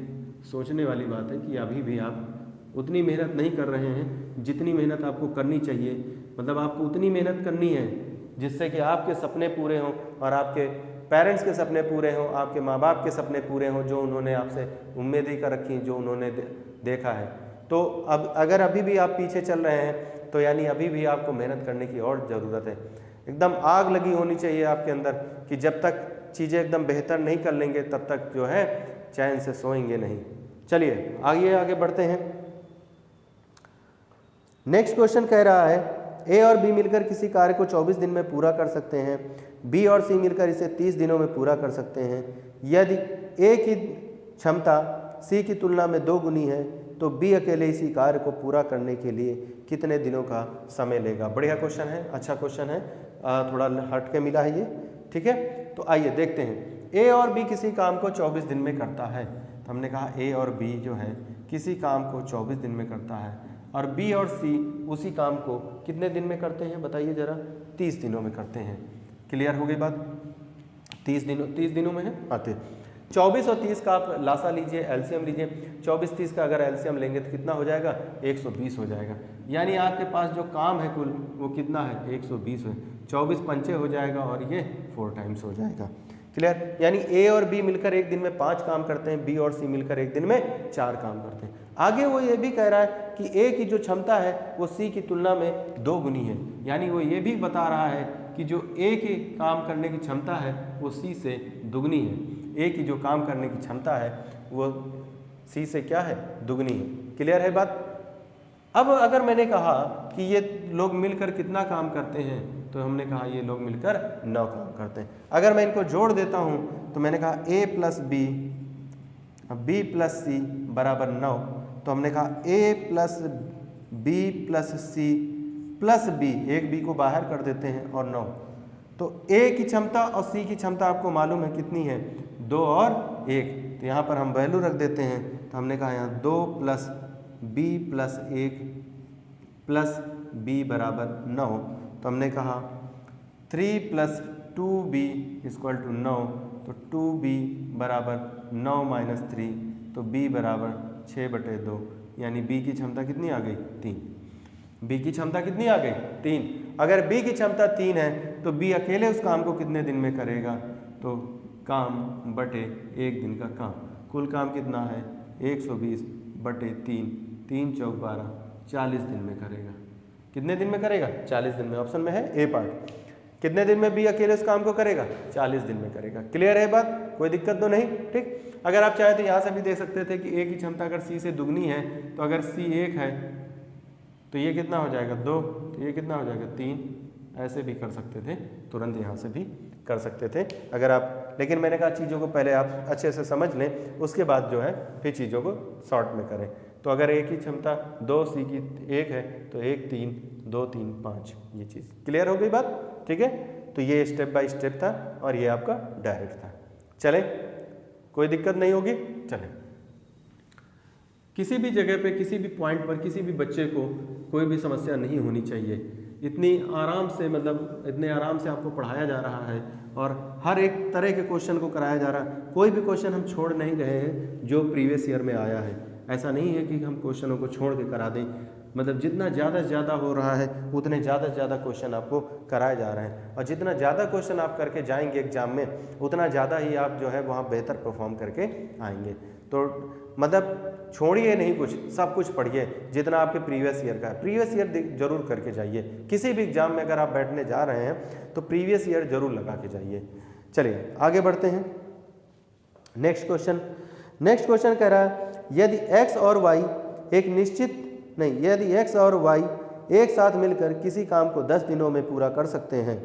सोचने वाली बात है कि अभी भी आप उतनी मेहनत नहीं कर रहे हैं जितनी मेहनत आपको करनी चाहिए। मतलब आपको उतनी मेहनत करनी है जिससे कि आपके सपने पूरे हों और आपके पेरेंट्स के सपने पूरे हों, आपके माँ बाप के सपने पूरे हों, जो उन्होंने आपसे उम्मीदें कर रखी, जो उन्होंने देखा है। तो अब अगर अभी भी आप पीछे चल रहे हैं तो यानी अभी भी आपको मेहनत करने की और ज़रूरत है। एकदम आग लगी होनी चाहिए आपके अंदर कि जब तक चीज़ें एकदम बेहतर नहीं कर लेंगे तब तक जो है चैन से सोएंगे नहीं। चलिए आगे बढ़ते हैं। नेक्स्ट क्वेश्चन कह रहा है ए और बी मिलकर किसी कार्य को 24 दिन में पूरा कर सकते हैं। बी और सी मिलकर इसे 30 दिनों में पूरा कर सकते हैं। यदि ए की क्षमता सी की तुलना में 2 गुनी है तो बी अकेले इसी कार्य को पूरा करने के लिए कितने दिनों का समय लेगा? बढ़िया क्वेश्चन है, अच्छा क्वेश्चन है, थोड़ा हट के मिला है ये। ठीक है, तो आइए देखते हैं। ए और बी किसी काम को 24 दिन में करता है। तो हमने कहा ए और बी जो है किसी काम को 24 दिन में करता है और बी और सी उसी काम को कितने दिन में करते हैं बताइए ज़रा? 30 दिनों में करते हैं। क्लियर हो गई बात? 30 दिनों में है आते। 24 और 30 का आप लासा लीजिए, एलसीएम लीजिए। 24-30 का अगर एलसीएम लेंगे तो कितना हो जाएगा? 120 हो जाएगा। यानी आपके पास जो काम है कुल वो कितना है? 120 है। 24 पंचे हो जाएगा और ये 4 टाइम्स हो जाएगा। क्लियर? यानी ए और बी मिलकर एक दिन में 5 काम करते हैं, बी और सी मिलकर एक दिन में 4 काम करते हैं। आगे वो ये भी कह रहा है कि ए की जो क्षमता है वो सी की तुलना में 2 गुनी है। यानी वो ये भी बता रहा है कि जो ए की काम करने की क्षमता है वो सी से दुगनी है। ए की जो काम करने की क्षमता है वो सी से क्या है, दुगनी है। क्लियर है बात। अब अगर मैंने कहा कि ये लोग मिलकर कितना काम करते हैं, तो हमने कहा ये लोग मिलकर 9 काम करते हैं। अगर मैं इनको जोड़ देता हूँ तो मैंने कहा a plus B plus C बराबर 9, तो हमने कहा a plus B plus C plus B, एक बी को बाहर कर देते हैं और 9, तो a की क्षमता और c की क्षमता आपको मालूम है कितनी है, 2 और 1, तो यहाँ पर हम वैल्यू रख देते हैं। तो हमने कहा यहाँ 2 plus B plus 1 plus B बराबर 9, तो हमने कहा 3 प्लस 2b इक्वल टू 9, तो 2b बराबर 9 माइनस 3, तो b बराबर 6/2, यानी b की क्षमता कितनी आ गई, 3। b की क्षमता कितनी आ गई, 3। अगर b की क्षमता 3 है तो b अकेले उस काम को कितने दिन में करेगा, तो काम बटे 1 दिन का काम। कुल काम कितना है 120 बटे 3, 3 चौक 12, 40 दिन में करेगा। कितने दिन में करेगा, 40 दिन में। ऑप्शन में है ए पार्ट। कितने दिन में बी अकेले उस काम को करेगा, 40 दिन में करेगा। क्लियर है बात, कोई दिक्कत तो नहीं। ठीक, अगर आप चाहें तो यहाँ से भी दे सकते थे कि ए की क्षमता अगर सी से दुगनी है, तो अगर सी 1 है तो ये कितना हो जाएगा 2, तो ये कितना हो जाएगा 3, ऐसे भी कर सकते थे, तुरंत यहाँ से भी कर सकते थे अगर आप। लेकिन मैंने कहा चीज़ों को पहले आप अच्छे से समझ लें, उसके बाद जो है फिर चीज़ों को शॉर्ट में करें। तो अगर ए की क्षमता 2, सी की 1 है तो 1 3 2 3 5, ये चीज़ क्लियर हो गई बात। ठीक है, तो ये स्टेप बाय स्टेप था और ये आपका डायरेक्ट था। चलें, कोई दिक्कत नहीं होगी। चलें, किसी भी जगह पे किसी भी पॉइंट पर किसी भी बच्चे को कोई भी समस्या नहीं होनी चाहिए। इतनी आराम से, मतलब इतने आराम से आपको पढ़ाया जा रहा है और हर एक तरह के क्वेश्चन को कराया जा रहा है। कोई भी क्वेश्चन हम छोड़ नहीं रहे हैं जो प्रीवियस ईयर में आया है। ऐसा नहीं है कि हम क्वेश्चनों को छोड़ के करा दें, मतलब जितना ज़्यादा से ज़्यादा हो रहा है उतने ज़्यादा से ज़्यादा क्वेश्चन आपको कराए जा रहे हैं, और जितना ज़्यादा क्वेश्चन आप करके जाएंगे एग्जाम में उतना ज़्यादा ही आप जो है वहाँ बेहतर परफॉर्म करके आएंगे। तो मतलब छोड़िए नहीं कुछ, सब कुछ पढ़िए जितना आपके प्रीवियस ईयर का है। प्रीवियस ईयर जरूर करके जाइए। किसी भी एग्जाम में अगर आप बैठने जा रहे हैं तो प्रीवियस ईयर जरूर लगा के जाइए। चलिए आगे बढ़ते हैं। नेक्स्ट क्वेश्चन कह रहा है यदि x और y यदि x और y एक साथ मिलकर किसी काम को 10 दिनों में पूरा कर सकते हैं,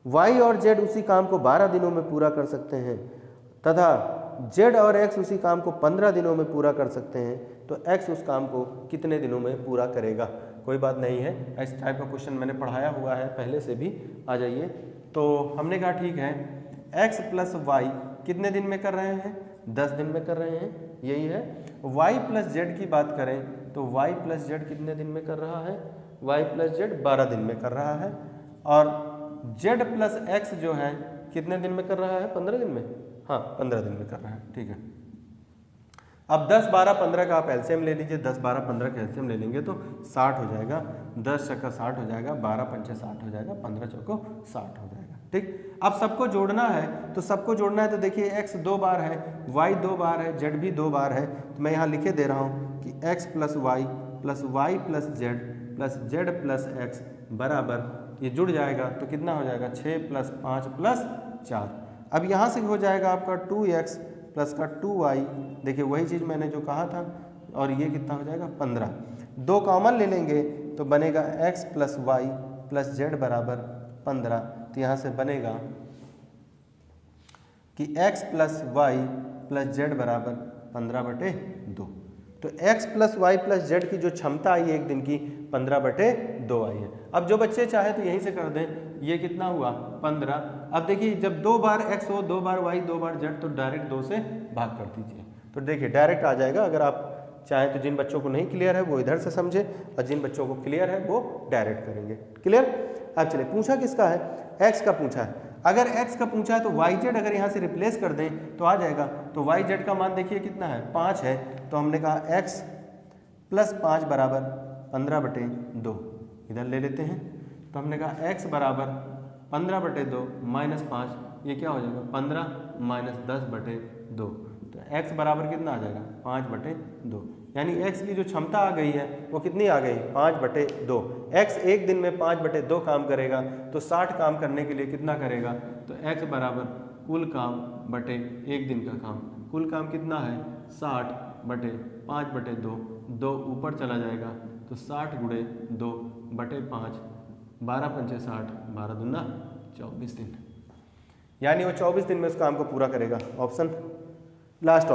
y और z उसी काम को 12 दिनों में पूरा कर सकते हैं तथा z और x उसी काम को 15 दिनों में पूरा कर सकते हैं, तो x उस काम को कितने दिनों में पूरा करेगा। कोई बात नहीं है, इस टाइप का क्वेश्चन मैंने पढ़ाया हुआ है पहले से भी। आ जाइए, तो हमने कहा ठीक है x प्लस वाई कितने दिन में कर रहे हैं, 10 दिन में कर रहे हैं, यही है। y प्लस जेड की बात करें तो y प्लस जेड कितने दिन में कर रहा है, y प्लस जेड 12 दिन में कर रहा है, और z प्लस x जो है कितने दिन में कर रहा है, 15 दिन में, हाँ 15 दिन में कर रहा है। ठीक है, अब 10 12 15 का आप एलसीएम ले लीजिए, 10 12 15 का एलसीएम ले लेंगे तो 60 हो जाएगा, 10 चक्का 60 हो जाएगा, 12 पंचे 60 हो जाएगा, 15 चौको 60 हो जाएगा। ठीक, अब सबको जोड़ना है, तो सबको जोड़ना है तो देखिए x 2 बार है, y 2 बार है, z भी 2 बार है, तो मैं यहाँ लिखे दे रहा हूँ कि x plus y plus z plus x बराबर, ये जुड़ जाएगा तो कितना हो जाएगा 6 प्लस 5 प्लस 4। अब यहाँ से हो जाएगा आपका 2x प्लस का 2y, देखिए वही चीज़ मैंने जो कहा था, और ये कितना हो जाएगा 15। 2 कॉमन ले लेंगे तो बनेगा x plus y plus z बराबर 15, तो यहाँ से बनेगा कि x plus y plus z बराबर 15/2। तो x plus y plus z की जो क्षमता आई है एक दिन की 15/2 आई है। अब जो बच्चे चाहे तो यहीं से कर दें, ये कितना हुआ 15। अब देखिए जब 2 बार x हो, 2 बार y, 2 बार z, तो डायरेक्ट 2 से भाग कर दीजिए, तो देखिए डायरेक्ट आ जाएगा। अगर आप चाहें तो जिन बच्चों को नहीं क्लियर है वो इधर से समझे, और जिन बच्चों को क्लियर है वो डायरेक्ट करेंगे। क्लियर। अब चलिए, पूछा किसका है, x का पूछा है। अगर x का पूछा है तो yz अगर यहाँ से रिप्लेस कर दें तो आ जाएगा, तो yz का मान देखिए कितना है 5 है, तो हमने कहा x प्लस 5 बराबर 15/2, इधर ले लेते हैं, तो हमने कहा x बराबर 15/2 माइनस 5, ये क्या हो जाएगा 15 माइनस 10/2, तो x बराबर कितना आ जाएगा 5/2। यानी x की जो क्षमता आ गई है वो कितनी आ गई 5/2। x एक दिन में 5/2 काम करेगा तो 60 काम करने के लिए कितना करेगा, तो x बराबर कुल काम बटे एक दिन का काम। कुल काम कितना है 60/5/2, 2 ऊपर चला जाएगा तो 60 × 2/5, 12 पंचे 60, 12 दूना 24 दिन, यानी वो 24 दिन में उस काम को पूरा करेगा। ऑप्शन लास्ट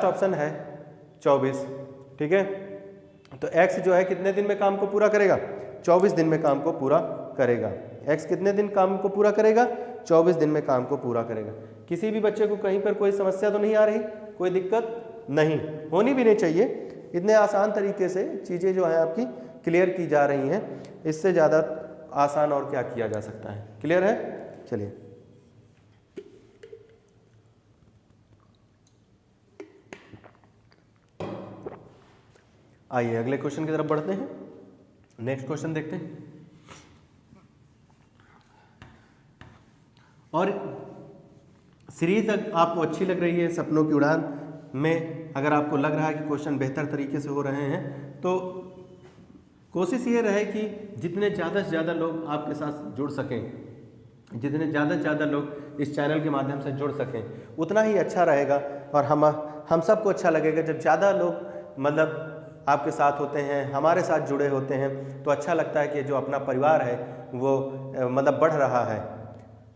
ऑप्शन है 24। ठीक है, तो x जो है कितने दिन में काम को पूरा करेगा, 24 दिन में काम को पूरा करेगा। x कितने दिन काम को पूरा करेगा, 24 दिन में काम को पूरा करेगा। किसी भी बच्चे को कहीं पर कोई समस्या तो नहीं आ रही, कोई दिक्कत नहीं, होनी भी नहीं चाहिए। इतने आसान तरीके से चीज़ें जो है आपकी क्लियर की जा रही हैं, इससे ज़्यादा आसान और क्या किया जा सकता है। क्लियर है, चलिए आइए अगले क्वेश्चन की तरफ बढ़ते हैं। नेक्स्ट क्वेश्चन देखते हैं। और सीरीज आपको अच्छी लग रही है सपनों की उड़ान में, अगर आपको लग रहा है कि क्वेश्चन बेहतर तरीके से हो रहे हैं तो कोशिश ये रहे कि जितने ज़्यादा से ज़्यादा लोग आपके साथ जुड़ सकें, जितने ज़्यादा से ज़्यादा लोग इस चैनल के माध्यम से जुड़ सकें उतना ही अच्छा रहेगा। और हम सबको अच्छा लगेगा जब ज़्यादा लोग मतलब आपके साथ होते हैं, हमारे साथ जुड़े होते हैं, तो अच्छा लगता है कि जो अपना परिवार है वो मतलब बढ़ रहा है।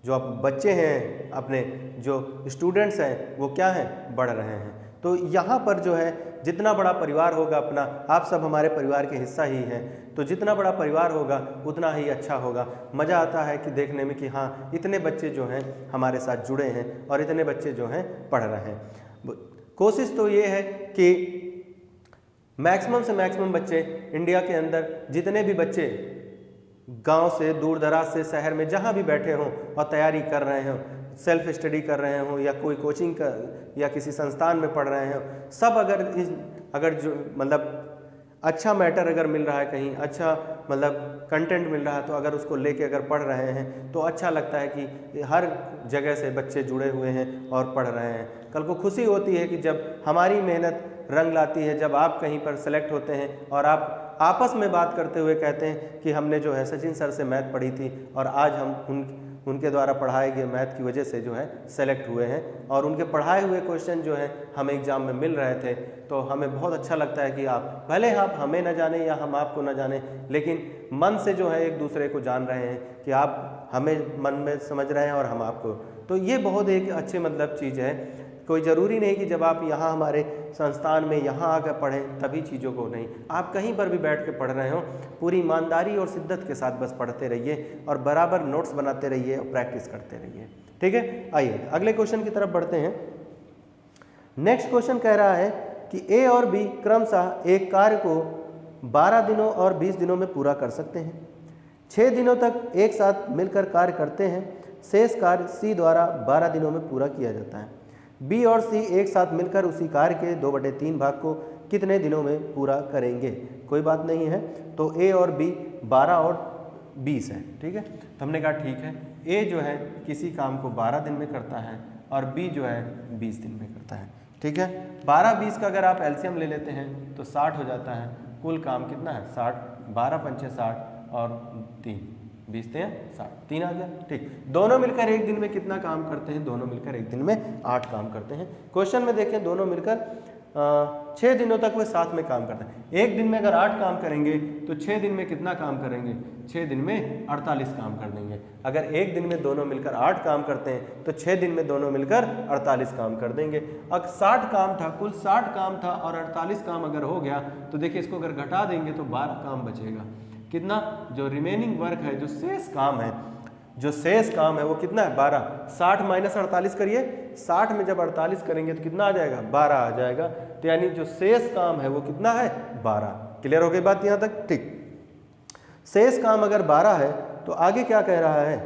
जो अब बच्चे हैं, अपने जो स्टूडेंट्स हैं वो क्या हैं, बढ़ रहे हैं। तो यहाँ पर जो है जितना बड़ा परिवार होगा अपना, आप सब हमारे परिवार के हिस्सा ही हैं, तो जितना बड़ा परिवार होगा उतना ही अच्छा होगा। मज़ा आता है कि देखने में कि हाँ इतने बच्चे जो हैं हमारे साथ जुड़े हैं और इतने बच्चे जो हैं पढ़ रहे हैं। कोशिश तो ये है कि मैक्सिमम से मैक्सिमम बच्चे इंडिया के अंदर, जितने भी बच्चे गांव से दूर दराज से शहर में जहां भी बैठे हों और तैयारी कर रहे हों, सेल्फ स्टडी कर रहे हों या कोई कोचिंग का या किसी संस्थान में पढ़ रहे हों, सब अगर जो मतलब अच्छा मैटर अगर मिल रहा है कहीं, अच्छा मतलब कंटेंट मिल रहा है, तो अगर उसको लेके अगर पढ़ रहे हैं तो अच्छा लगता है कि हर जगह से बच्चे जुड़े हुए हैं और पढ़ रहे हैं। कल को खुशी होती है कि जब हमारी मेहनत रंग लाती है, जब आप कहीं पर सेलेक्ट होते हैं और आप आपस में बात करते हुए कहते हैं कि हमने जो है सचिन सर से मैथ पढ़ी थी और आज हम उनके द्वारा पढ़ाए गए मैथ की वजह से जो है सेलेक्ट हुए हैं और उनके पढ़ाए हुए क्वेश्चन जो है हमें एग्ज़ाम में मिल रहे थे, तो हमें बहुत अच्छा लगता है कि आप भले आप हमें न जाने या हम आपको न जाने, लेकिन मन से जो है एक दूसरे को जान रहे हैं कि आप हमें मन में समझ रहे हैं और हम आपको। तो ये बहुत एक अच्छी मतलब चीज़ है। कोई ज़रूरी नहीं कि जब आप यहाँ हमारे संस्थान में यहाँ आकर पढ़ें तभी चीज़ों को, नहीं, आप कहीं पर भी बैठ के पढ़ रहे हो, पूरी ईमानदारी और शिद्दत के साथ बस पढ़ते रहिए और बराबर नोट्स बनाते रहिए और प्रैक्टिस करते रहिए। ठीक है, आइए अगले क्वेश्चन की तरफ बढ़ते हैं। नेक्स्ट क्वेश्चन कह रहा है कि ए और बी क्रमशः एक कार्य को 12 दिनों और 20 दिनों में पूरा कर सकते हैं। 6 दिनों तक एक साथ मिलकर कार्य करते हैं। शेष कार्य सी द्वारा 12 दिनों में पूरा किया जाता है। बी और सी एक साथ मिलकर उसी कार्य के 2/3 भाग को कितने दिनों में पूरा करेंगे। कोई बात नहीं है, तो ए और बी 12 और 20 है। ठीक है, तो हमने कहा ठीक है, ए जो है किसी काम को 12 दिन में करता है और बी जो है 20 दिन में करता है। ठीक है, 12-20 का अगर आप एलसीएम ले लेते हैं तो 60 हो जाता है। कुल काम कितना है 60, 12 पंचे 60 और 3 20 × 60, 3 आ गया। ठीक, दोनों मिलकर एक दिन में कितना काम करते हैं, दोनों मिलकर एक दिन में 8 काम करते हैं। क्वेश्चन में देखें दोनों मिलकर 6 दिनों तक वे साथ में काम करते हैं। एक दिन में अगर 8 काम करेंगे तो 6 दिन में कितना काम करेंगे, 6 दिन में 48 काम कर देंगे। अगर एक दिन में दोनों मिलकर 8 काम करते हैं तो 6 दिन में दोनों मिलकर 48 काम कर देंगे। अब 60 काम था, कुल 60 काम था और 48 काम अगर हो गया तो देखिए इसको अगर घटा देंगे तो 12 काम बचेगा। कितना, जो रिमेनिंग वर्क है, जो शेष काम है, जो शेष काम है वो कितना है 12। 60 - 48 करिए, 60 में जब 48 करेंगे तो कितना आ जाएगा 12 आ जाएगा। तो यानी जो शेष काम है वो कितना है 12। क्लियर हो गई बात यहाँ तक। ठीक, शेष काम अगर 12 है तो आगे क्या कह रहा है,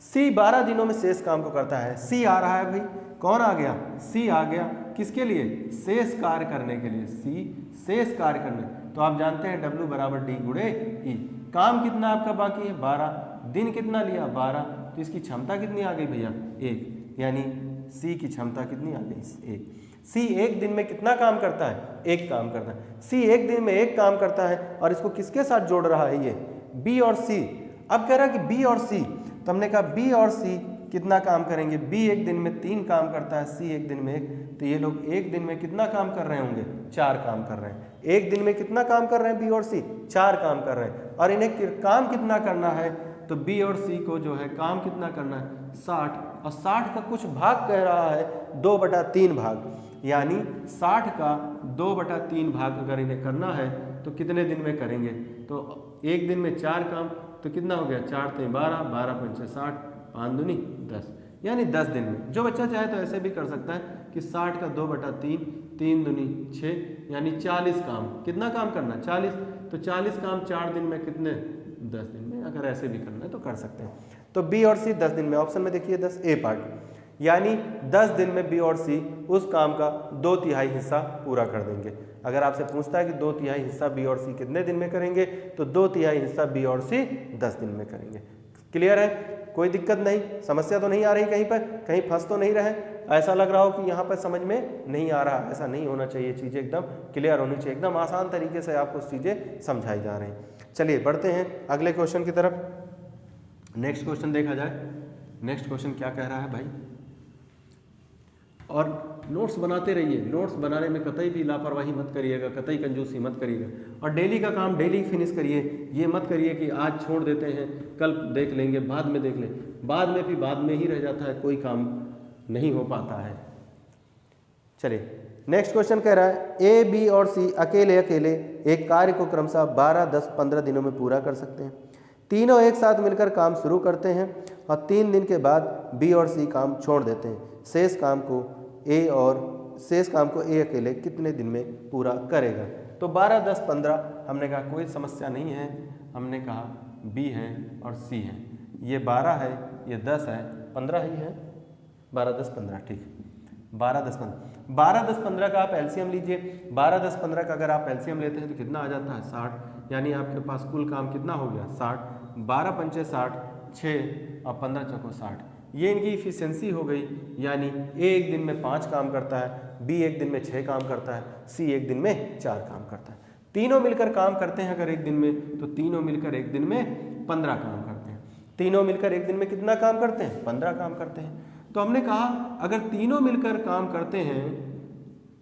सी 12 दिनों में शेष काम को करता है। सी आ रहा है भाई, कौन आ गया, सी आ गया। किसके लिए, शेष कार्य करने के लिए। सी शेष कार्य करने, तो आप जानते हैं W = D × E। काम कितना आपका बाकी है 12, दिन कितना लिया 12, तो इसकी क्षमता कितनी आ गई भैया 1, यानी सी की क्षमता कितनी आ गई 1। सी एक दिन में कितना काम करता है? एक काम करता है। सी एक दिन में एक काम करता है और इसको किसके साथ जोड़ रहा है? ये बी और सी। अब कह रहा है कि बी और सी, तो हमने कहा बी और सी कितना काम करेंगे? बी एक दिन में 3 काम करता है, सी एक दिन में 1, तो ये लोग एक दिन में कितना काम कर रहे होंगे? 4 काम कर रहे हैं। एक दिन में कितना काम कर रहे हैं बी और सी? 4 काम कर रहे हैं। और इन्हें काम कितना करना है? तो बी और सी को जो है काम कितना करना है? 60, और 60 का कुछ भाग कह रहा है 2/3 भाग, यानी 60 का 2/3 भाग अगर इन्हें करना है तो कितने दिन में करेंगे? तो एक दिन में 4 काम, तो कितना हो गया? 4 × 12, 12 × 5 = 60, 5 दूनी 10, यानी 10 दिन में। जो बच्चा चाहे तो ऐसे भी कर सकता है कि 60 का 2/3, 3 दूनी 6, यानी 40 काम। कितना काम करना? 40, तो 40 काम 4 दिन में कितने? 10 दिन में। अगर ऐसे भी करना है तो कर सकते हैं। तो बी और सी 10 दिन में, ऑप्शन में देखिए 10 ए पार्ट, यानी 10 दिन में बी और सी उस काम का 2/3 हिस्सा पूरा कर देंगे। अगर आपसे पूछता है कि 2/3 हिस्सा बी और सी कितने दिन में करेंगे, तो 2/3 हिस्सा बी और सी 10 दिन में करेंगे। क्लियर है? कोई दिक्कत नहीं, समस्या तो नहीं आ रही कहीं पर, कहीं फंस तो नहीं रहे, ऐसा लग रहा हो कि यहाँ पर समझ में नहीं आ रहा, ऐसा नहीं होना चाहिए। चीज़ें एकदम क्लियर होनी चाहिए, एकदम आसान तरीके से आपको चीज़ें समझाई जा रही हैं। चलिए बढ़ते हैं अगले क्वेश्चन की तरफ। नेक्स्ट क्वेश्चन देखा जाए। नेक्स्ट क्वेश्चन क्या कह रहा है भाई? और नोट्स बनाते रहिए, नोट्स बनाने में कतई भी लापरवाही मत करिएगा, कतई कंजूसी मत करिएगा, और डेली का काम डेली फिनिश करिए। ये मत करिए कि आज छोड़ देते हैं, कल देख लेंगे, बाद में देख लें, बाद में भी बाद में ही रह जाता है, कोई काम नहीं हो पाता है। चलिए नेक्स्ट क्वेश्चन कह रहा है ए, बी और सी अकेले अकेले एक कार्य को क्रमशः 12, 10, 15 दिनों में पूरा कर सकते हैं। तीनों एक साथ मिलकर काम शुरू करते हैं और 3 दिन के बाद बी और सी काम छोड़ देते हैं। शेष काम को ए अकेले कितने दिन में पूरा करेगा? तो 12, 10, 15 हमने कहा कोई समस्या नहीं है, हमने कहा बी है और सी है। ये 12 है, ये 10 है, 15 ही है, 12, 10, 15 ठीक। 12, 10, 15, 12, 10, 15 का आप एलसीएम लीजिए। 12, 10, 15 का अगर आप एलसीएम लेते हैं तो कितना आ जाता है? 60, यानी आपके पास कुल काम कितना हो गया? 60, 12 पंचे 60, 6 और 15 चौको 60। ये इनकी इफिशियंसी हो गई, यानी ए एक दिन में 5 काम करता है, बी एक दिन में 6 काम करता है, सी एक दिन में 4 काम करता है। तीनों मिलकर काम करते हैं अगर एक दिन में, तो तीनों मिलकर एक दिन में 15 काम करते हैं। तीनों मिलकर एक दिन में कितना काम करते हैं? 15 काम करते हैं। तो हमने कहा अगर तीनों मिलकर काम करते हैं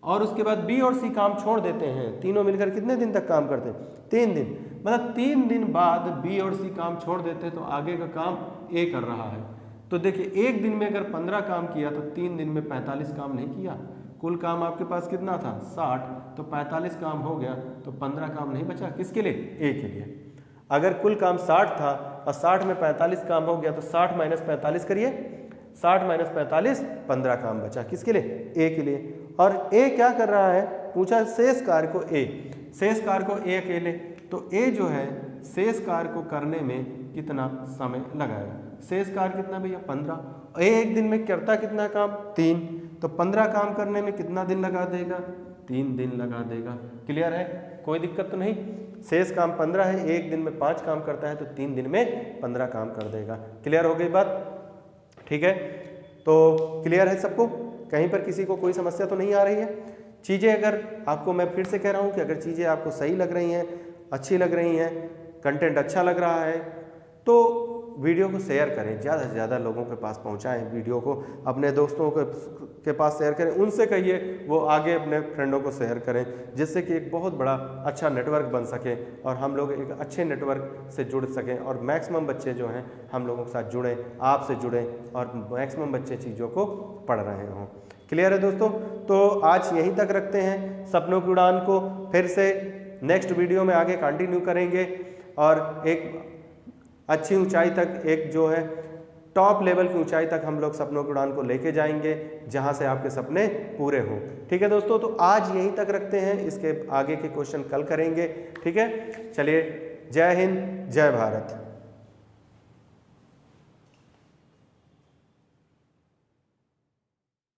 और उसके बाद बी और सी काम छोड़ देते हैं, तीनों मिलकर कितने दिन तक काम करते हैं? 3 दिन, मतलब 3 दिन बाद बी और सी काम छोड़ देते हैं, तो आगे का काम ए कर रहा है। तो देखिए एक दिन में अगर 15 काम किया तो 3 दिन में 45 काम नहीं किया। कुल काम आपके पास कितना था? 60, तो 45 काम हो गया, तो 15 काम नहीं बचा। किसके लिए? ए के लिए। अगर कुल काम 60 था और 60 में 45 काम हो गया, तो 60 - 45 करिए, 60 - 45, 15 काम बचा। किसके लिए? ए के लिए। और ए क्या कर रहा है? पूछा शेष कार्य को ए, शेष कार्य को ए अकेले, तो ए जो है शेष कार्य को करने में कितना समय लगाएगा? शेष कार्य कितना भैया? 15। ए एक दिन में करता कितना काम? 3, तो 15 काम करने में कितना दिन लगा देगा? 3 दिन लगा देगा। क्लियर है? कोई दिक्कत तो नहीं। शेष काम 15 है, एक दिन में 5 काम करता है, तो 3 दिन में 15 काम कर देगा। क्लियर हो गई बात? ठीक है, तो क्लियर है सबको? कहीं पर किसी को कोई समस्या तो नहीं आ रही है? चीज़ें अगर आपको, मैं फिर से कह रहा हूँ कि अगर चीज़ें आपको सही लग रही हैं, अच्छी लग रही हैं, कंटेंट अच्छा लग रहा है, तो वीडियो को शेयर करें, ज़्यादा से ज़्यादा लोगों के पास पहुंचाएं। वीडियो को अपने दोस्तों के पास शेयर करें, उनसे कहिए वो आगे अपने फ्रेंडों को शेयर करें, जिससे कि एक बहुत बड़ा अच्छा नेटवर्क बन सके और हम लोग एक अच्छे नेटवर्क से जुड़ सकें और मैक्सिमम बच्चे जो हैं हम लोगों के साथ जुड़ें, आपसे जुड़ें और मैक्सिमम बच्चे चीज़ों को पढ़ रहे हों। क्लियर है दोस्तों? तो आज यहीं तक रखते हैं। सपनों की उड़ान को फिर से नेक्स्ट वीडियो में आगे कंटिन्यू करेंगे और एक अच्छी ऊंचाई तक, एक जो है टॉप लेवल की ऊंचाई तक हम लोग सपनों की उड़ान को लेके जाएंगे, जहां से आपके सपने पूरे हों। ठीक है दोस्तों, तो आज यहीं तक रखते हैं, इसके आगे के क्वेश्चन कल करेंगे। ठीक है, चलिए, जय हिंद, जय भारत।